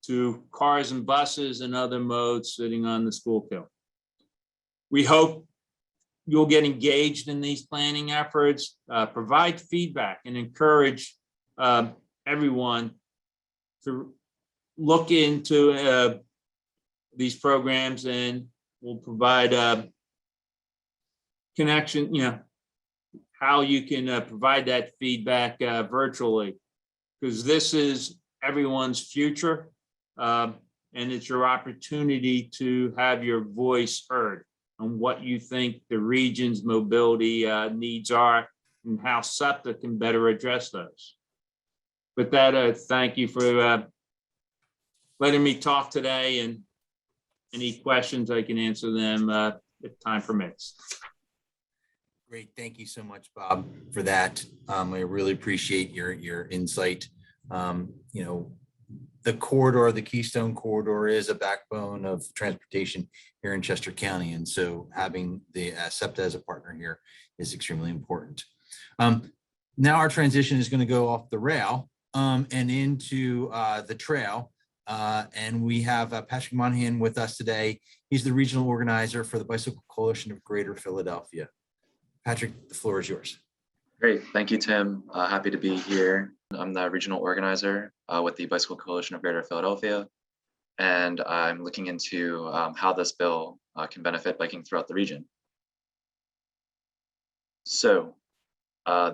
to cars and buses and other modes sitting on the Schuylkill. We hope you'll get engaged in these planning efforts, provide feedback, and encourage everyone to look into these programs, and we'll provide connection, how you can provide that feedback virtually, because this is everyone's future, and it's your opportunity to have your voice heard on what you think the region's mobility needs are and how SEPTA can better address those. With that, thank you for letting me talk today, and any questions, I can answer them if time permits. Great. Thank you so much, Bob, for that. I really appreciate your insight. You know, the corridor, the Keystone Corridor, is a backbone of transportation here in Chester County. And so having the SEPTA as a partner here is extremely important. Now our transition is going to go off the rail and into the trail. And we have Patrick Monahan with us today. He's the regional organizer for the Bicycle Coalition of Greater Philadelphia. Patrick, the floor is yours. Great. Thank you, Tim. Happy to be here. I'm the regional organizer with the Bicycle Coalition of Greater Philadelphia, and I'm looking into how this bill can benefit biking throughout the region. So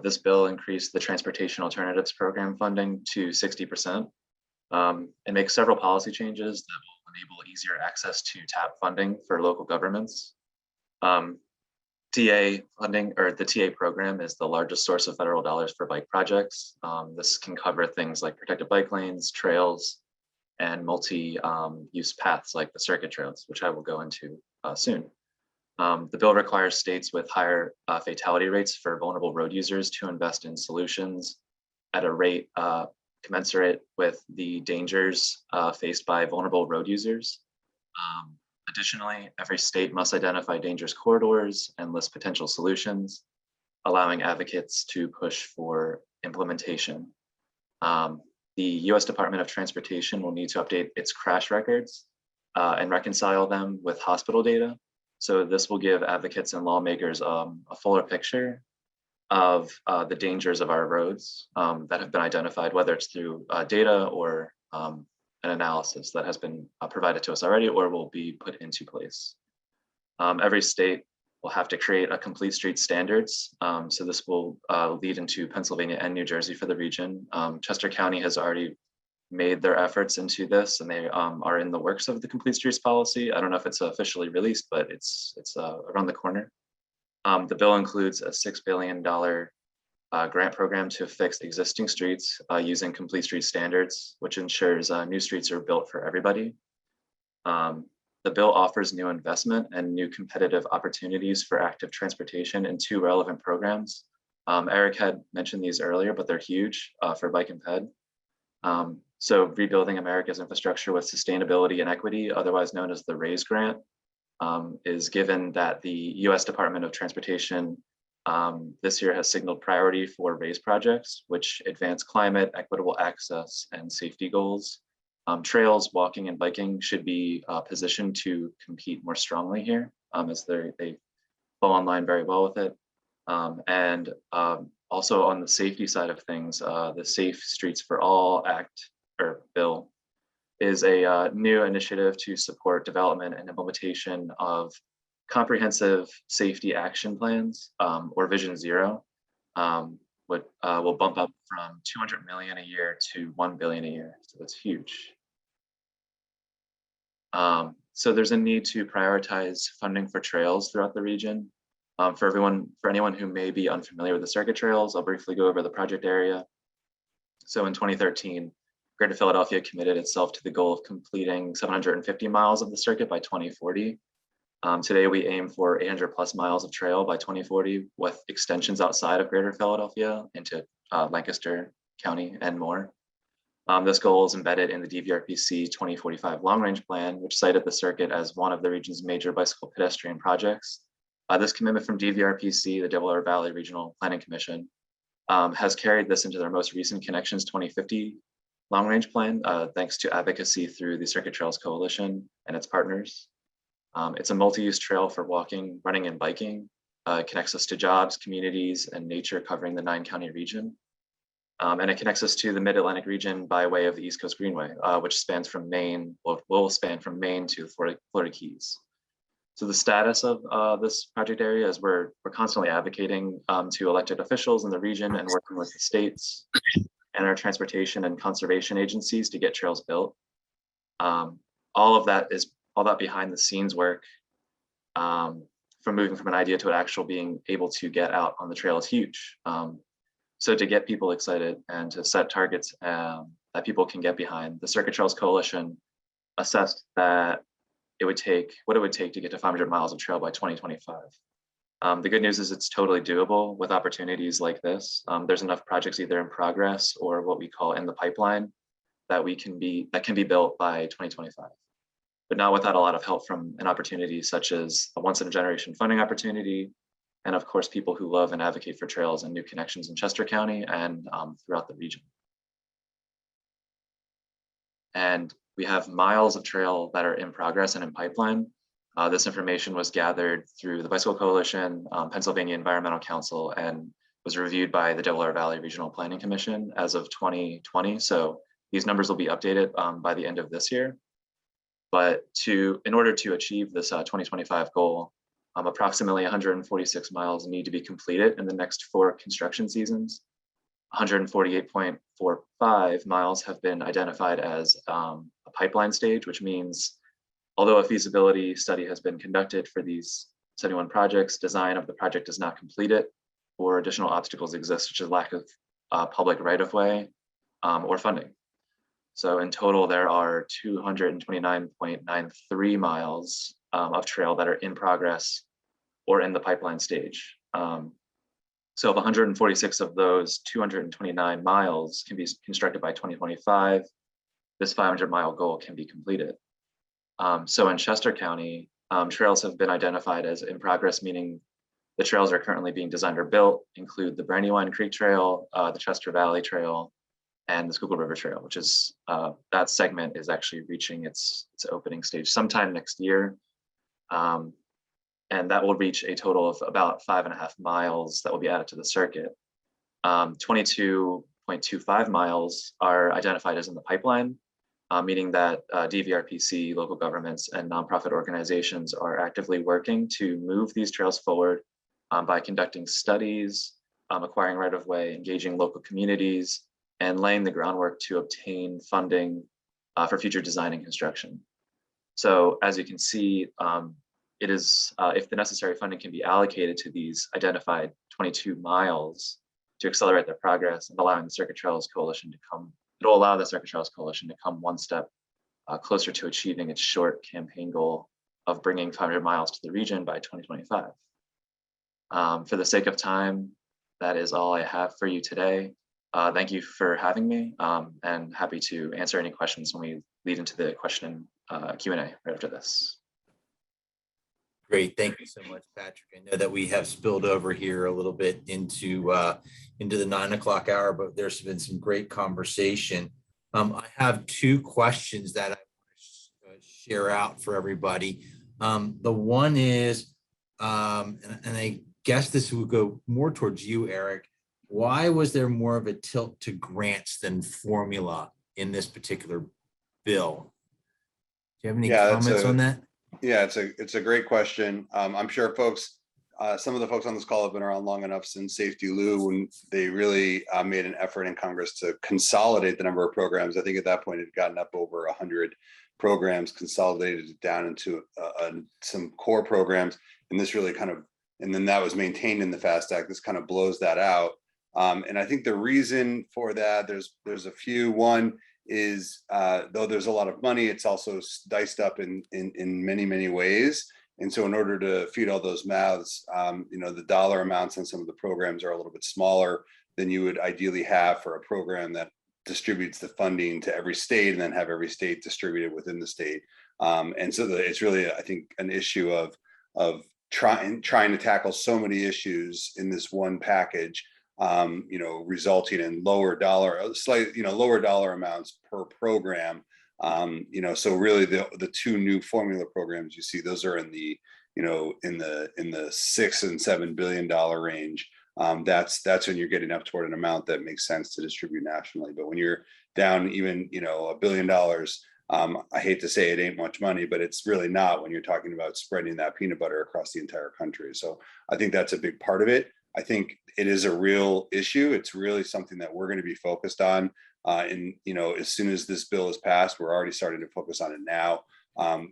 this bill increased the Transportation Alternatives Program funding to 60%. And makes several policy changes that will enable easier access to TAP funding for local governments. TA funding, or the TA program, is the largest source of federal dollars for bike projects. This can cover things like protected bike lanes, trails, and multi-use paths like the circuit trails, which I will go into soon. The bill requires states with higher fatality rates for vulnerable road users to invest in solutions at a rate commensurate with the dangers faced by vulnerable road users. Additionally, every state must identify dangerous corridors and list potential solutions, allowing advocates to push for implementation. The US Department of Transportation will need to update its crash records and reconcile them with hospital data. So this will give advocates and lawmakers a fuller picture of the dangers of our roads that have been identified, whether it's through data or an analysis that has been provided to us already or will be put into place. Every state will have to create a complete street standards. So this will lead into Pennsylvania and New Jersey for the region. Chester County has already made their efforts into this, and they are in the works of the complete streets policy. I don't know if it's officially released, but it's around the corner. The bill includes a $6 billion grant program to fix existing streets using complete street standards, which ensures new streets are built for everybody. The bill offers new investment and new competitive opportunities for active transportation in two relevant programs. Erich had mentioned these earlier, but they're huge for bike and ped. So Rebuilding America's Infrastructure with Sustainability and Equity, otherwise known as the RAISE grant, is given that the US Department of Transportation this year has signaled priority for RAISE projects, which advance climate, equitable access, and safety goals. Trails, walking, and biking should be positioned to compete more strongly here, as they fall in line very well with it. And also on the safety side of things, the Safe Streets for All Act, or bill, is a new initiative to support development and implementation of comprehensive safety action plans, or Vision Zero, will bump up from 200 million a year to 1 billion a year. So that's huge. So there's a need to prioritize funding for trails throughout the region. For anyone who may be unfamiliar with the circuit trails, I'll briefly go over the project area. So in 2013, Greater Philadelphia committed itself to the goal of completing 750 miles of the circuit by 2040. Today, we aim for 800 plus miles of trail by 2040 with extensions outside of Greater Philadelphia into Lancaster County and more. This goal is embedded in the DVRPC 2045 long range plan, which cited the circuit as one of the region's major bicycle pedestrian projects. This commitment from DVRPC, the Delaware Valley Regional Planning Commission, has carried this into their most recent Connections 2050 long range plan, thanks to advocacy through the Circuit Trails Coalition and its partners. It's a multi-use trail for walking, running, and biking. It connects us to jobs, communities, and nature covering the 9-county region. And it connects us to the Mid-Atlantic region by way of the East Coast Greenway, which spans from Maine, will span from Maine to Florida Keys. So the status of this project area is we're constantly advocating to elected officials in the region and working with the states and our transportation and conservation agencies to get trails built. All that behind the scenes work from moving from an idea to an actual being able to get out on the trail is huge. So to get people excited and to set targets that people can get behind, the Circuit Trails Coalition assessed that what it would take to get to 500 miles of trail by 2025. The good news is it's totally doable with opportunities like this. There's enough projects either in progress or what we call in the pipeline that can be built by 2025, but not without a lot of help from an opportunity such as a once in a generation funding opportunity, and of course, people who love and advocate for trails and new connections in Chester County and throughout the region. And we have miles of trail that are in progress and in pipeline. This information was gathered through the Bicycle Coalition, Pennsylvania Environmental Council, and was reviewed by the Delaware Valley Regional Planning Commission as of 2020. So these numbers will be updated by the end of this year. But in order to achieve this 2025 goal, approximately 146 miles need to be completed in the next 4 construction seasons. 148.45 miles have been identified as a pipeline stage, which means although a feasibility study has been conducted for these 71 projects, design of the project is not completed, or additional obstacles exist, such as lack of public right-of-way or funding. So in total, there are 229.93 miles of trail that are in progress or in the pipeline stage. So if 146 of those 229 miles can be constructed by 2025, this 500-mile goal can be completed. So in Chester County, trails have been identified as in progress, meaning the trails are currently being designed or built, include the Brandywine Creek Trail, the Chester Valley Trail, and the Schuylkill River Trail, which is, that segment is actually reaching its opening stage sometime next year. And that will reach a total of about 5.5 miles that will be added to the circuit. 22.25 miles are identified as in the pipeline, meaning that DVRPC, local governments, and nonprofit organizations are actively working to move these trails forward by conducting studies, acquiring right-of-way, engaging local communities, and laying the groundwork to obtain funding for future design and construction. So as you can see, it is, if the necessary funding can be allocated to these identified 22 miles to accelerate their progress and allowing the Circuit Trails Coalition to come, it'll allow the Circuit Trails Coalition to come one step closer to achieving its short campaign goal of bringing 500 miles to the region by 2025. For the sake of time, that is all I have for you today. Thank you for having me, and happy to answer any questions when we lead into the question Q&A right after this. Great, thank you so much, Patrick. I know that we have spilled over here a little bit into the 9 o'clock hour, but there's been some great conversation. I have 2 questions that I want to share out for everybody. The one is, and I guess this would go more towards you, Erich. Why was there more of a tilt to grants than formula in this particular bill? Do you have any comments on that? Yeah, it's a great question. I'm sure folks, some of the folks on this call have been around long enough since Safety Lou, when they really made an effort in Congress to consolidate the number of programs. I think at that point it had gotten up over 100 programs, consolidated it down into some core programs, and this really kind of, and then that was maintained in the FAST Act. This kind of blows that out. And I think the reason for that, there's a few. One is though there's a lot of money, it's also diced up in many ways. And so in order to feed all those mouths, the dollar amounts on some of the programs are a little bit smaller than you would ideally have for a program that distributes the funding to every state and then have every state distributed within the state. And so it's really, I think, an issue of trying to tackle so many issues in this one package, resulting in lower dollar amounts per program. So really the 2 new formula programs you see, those are in the $6 and $7 billion range. That's when you're getting up toward an amount that makes sense to distribute nationally. But when you're down even $1 billion, I hate to say it ain't much money, but it's really not when you're talking about spreading that peanut butter across the entire country. So I think that's a big part of it. I think it is a real issue. It's really something that we're going to be focused on. And as soon as this bill is passed, we're already starting to focus on it now,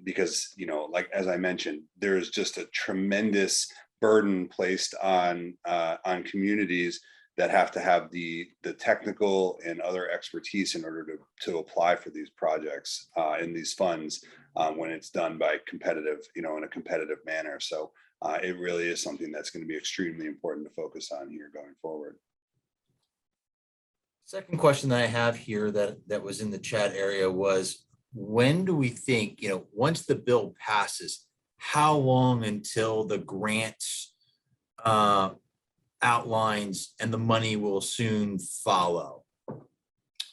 because like as I mentioned, there is just a tremendous burden placed on communities that have to have the technical and other expertise in order to apply for these projects in these funds when it's done by competitive, in a competitive manner. So it really is something that's going to be extremely important to focus on here going forward. Second question that I have here that was in the chat area was, when do we think, once the bill passes, how long until the grants outlines and the money will soon follow?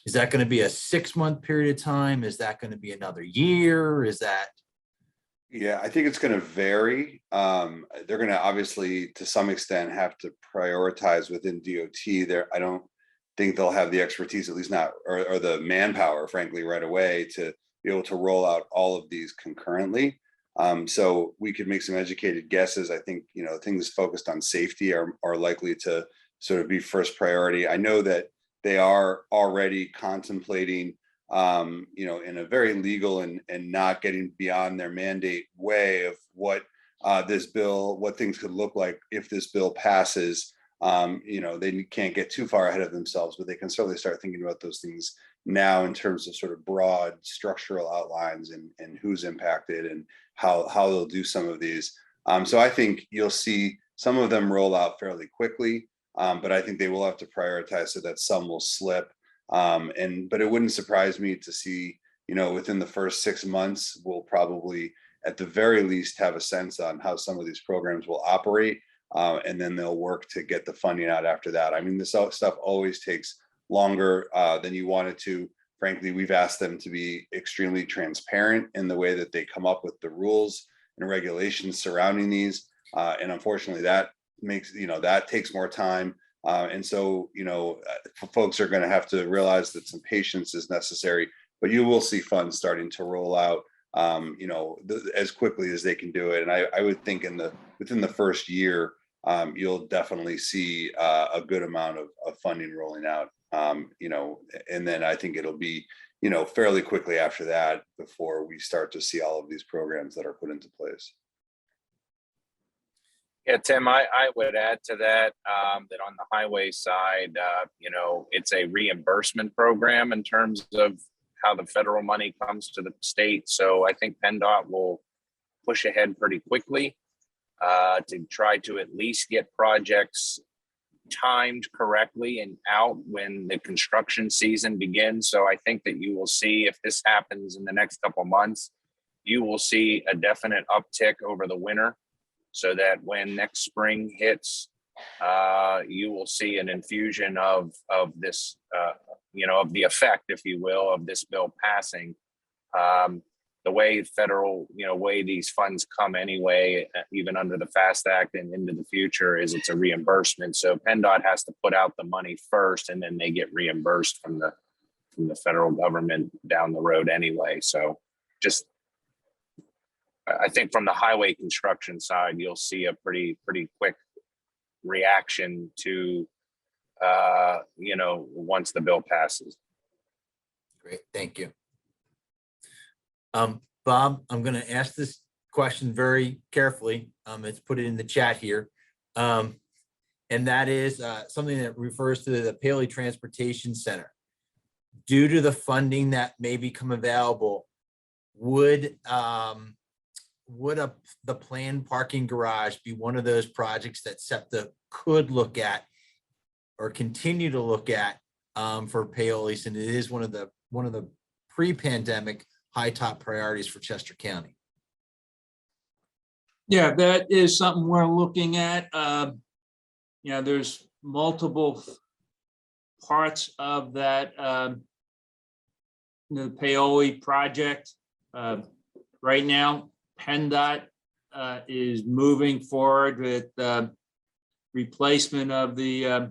Is that going to be a 6-month period of time? Is that going to be another year? Is that? Yeah, I think it's going to vary. They're going to obviously, to some extent, have to prioritize within DOT. I don't think they'll have the expertise, at least not, or the manpower, frankly, right away to be able to roll out all of these concurrently. So we could make some educated guesses. I think, things focused on safety are likely to sort of be first priority. I know that they are already contemplating, in a very legal and not getting beyond their mandate way of what what things could look like if this bill passes. They can't get too far ahead of themselves, but they can certainly start thinking about those things now in terms of sort of broad structural outlines and who's impacted and how they'll do some of these. So I think you'll see some of them roll out fairly quickly, but I think they will have to prioritize so that some will slip. But it wouldn't surprise me to see, within the first 6 months, we'll probably at the very least have a sense on how some of these programs will operate. And then they'll work to get the funding out after that. I mean, this stuff always takes longer than you want it to. Frankly, we've asked them to be extremely transparent in the way that they come up with the rules and regulations surrounding these. And unfortunately, that makes, that takes more time. And so, folks are going to have to realize that some patience is necessary, but you will see funds starting to roll out, as quickly as they can do it. And I would think within the first year, you'll definitely see a good amount of funding rolling out, and then I think it'll be, fairly quickly after that before we start to see all of these programs that are put into place. Yeah, Tim, I would add to that, that on the highway side, it's a reimbursement program in terms of how the federal money comes to the state. So I think PennDOT will push ahead pretty quickly to try to at least get projects timed correctly and out when the construction season begins. So I think that you will see, if this happens in the next couple of months, you will see a definite uptick over the winter, so that when next spring hits, you will see an infusion of this, of the effect, if you will, of this bill passing. The way way these funds come anyway, even under the FAST Act and into the future, is it's a reimbursement. So PennDOT has to put out the money first, and then they get reimbursed from the federal government down the road anyway. So I think from the highway construction side, you'll see a pretty quick reaction to, once the bill passes. Great, thank you. Bob, I'm going to ask this question very carefully. Let's put it in the chat here. And that is something that refers to the Paoli Transportation Center. Due to the funding that may become available, would the planned parking garage be one of those projects that SEPTA could look at or continue to look at for Paoli, and it is one of the pre-pandemic high top priorities for Chester County? Yeah, that is something we're looking at. There's multiple parts of that, the Paoli project. Right now, PennDOT is moving forward with replacement of the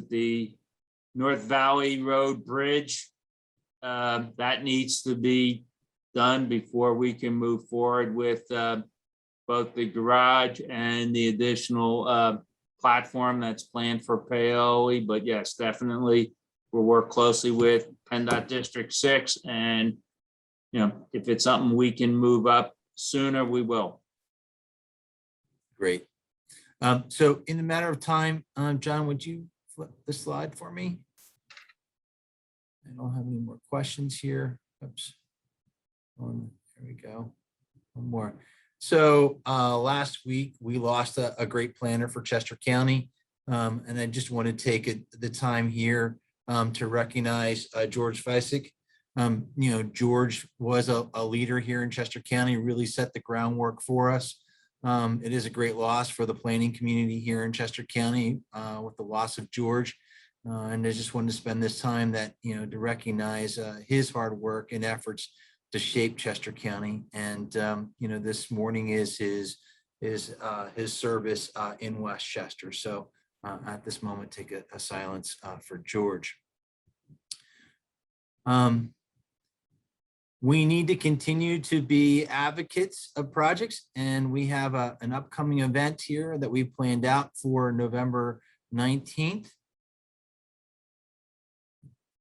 the North Valley Road Bridge. That needs to be done before we can move forward with both the garage and the additional platform that's planned for Paoli. But yes, definitely we'll work closely with PennDOT District 6, and if it's something we can move up sooner, we will. Great. So in the matter of time, John, would you flip the slide for me? I don't have any more questions here. Oops. There we go. One more. So last week we lost a great planner for Chester County. And I just want to take the time here to recognize George Feisig. George was a leader here in Chester County, really set the groundwork for us. It is a great loss for the planning community here in Chester County with the loss of George. And I just wanted to spend this time to recognize his hard work and efforts to shape Chester County. And, this morning is his service in Westchester. So at this moment, take a silence for George. We need to continue to be advocates of projects, and we have an upcoming event here that we've planned out for November 19th.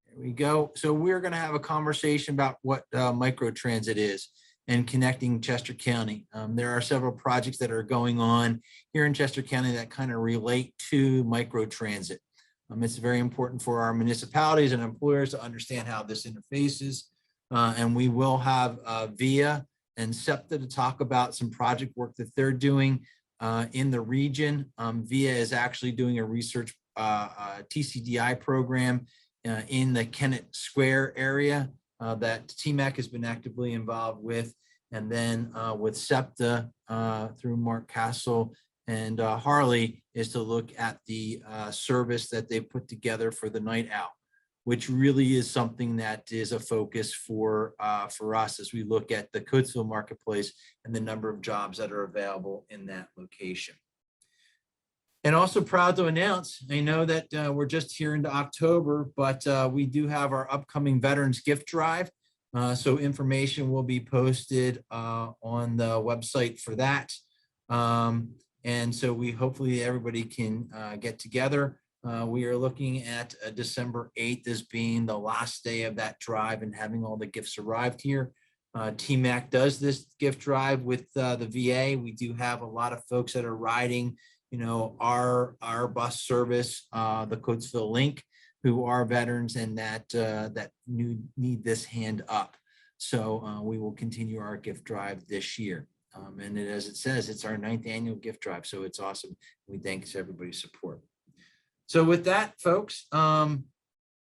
There we go. So we're going to have a conversation about what microtransit is and connecting Chester County. There are several projects that are going on here in Chester County that kind of relate to microtransit. It's very important for our municipalities and employers to understand how this interfaces. And we will have VIA and SEPTA to talk about some project work that they're doing in the region. VIA is actually doing a research TCDI program in the Kennett Square area that TMACC has been actively involved with. And then with SEPTA through Mark Castle and Harley is to look at the service that they put together for the night out, which really is something that is a focus for us as we look at the Coatesville marketplace and the number of jobs that are available in that location. And also proud to announce, I know that we're just here into October, but we do have our upcoming Veterans Gift Drive. So information will be posted on the website for that. And so hopefully everybody can get together. We are looking at December 8th as being the last day of that drive and having all the gifts arrived here. TMACC does this gift drive with the VA. We do have a lot of folks that are riding, our bus service, the Coatesville Link, who are veterans and that need this hand up. So we will continue our gift drive this year. And as it says, it's our 9th annual gift drive. So it's awesome. We thank everybody's support. So with that, folks,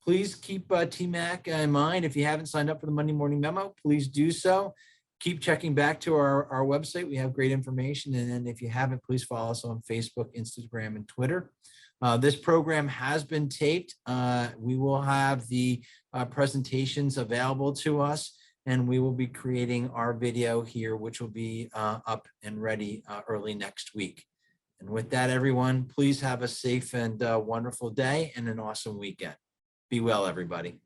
please keep TMACC in mind. If you haven't signed up for the Monday morning memo, please do so. Keep checking back to our website. We have great information. And then if you haven't, please follow us on Facebook, Instagram, and Twitter. This program has been taped. We will have the presentations available to us, and we will be creating our video here, which will be up and ready early next week. And with that, everyone, please have a safe and wonderful day and an awesome weekend. Be well, everybody.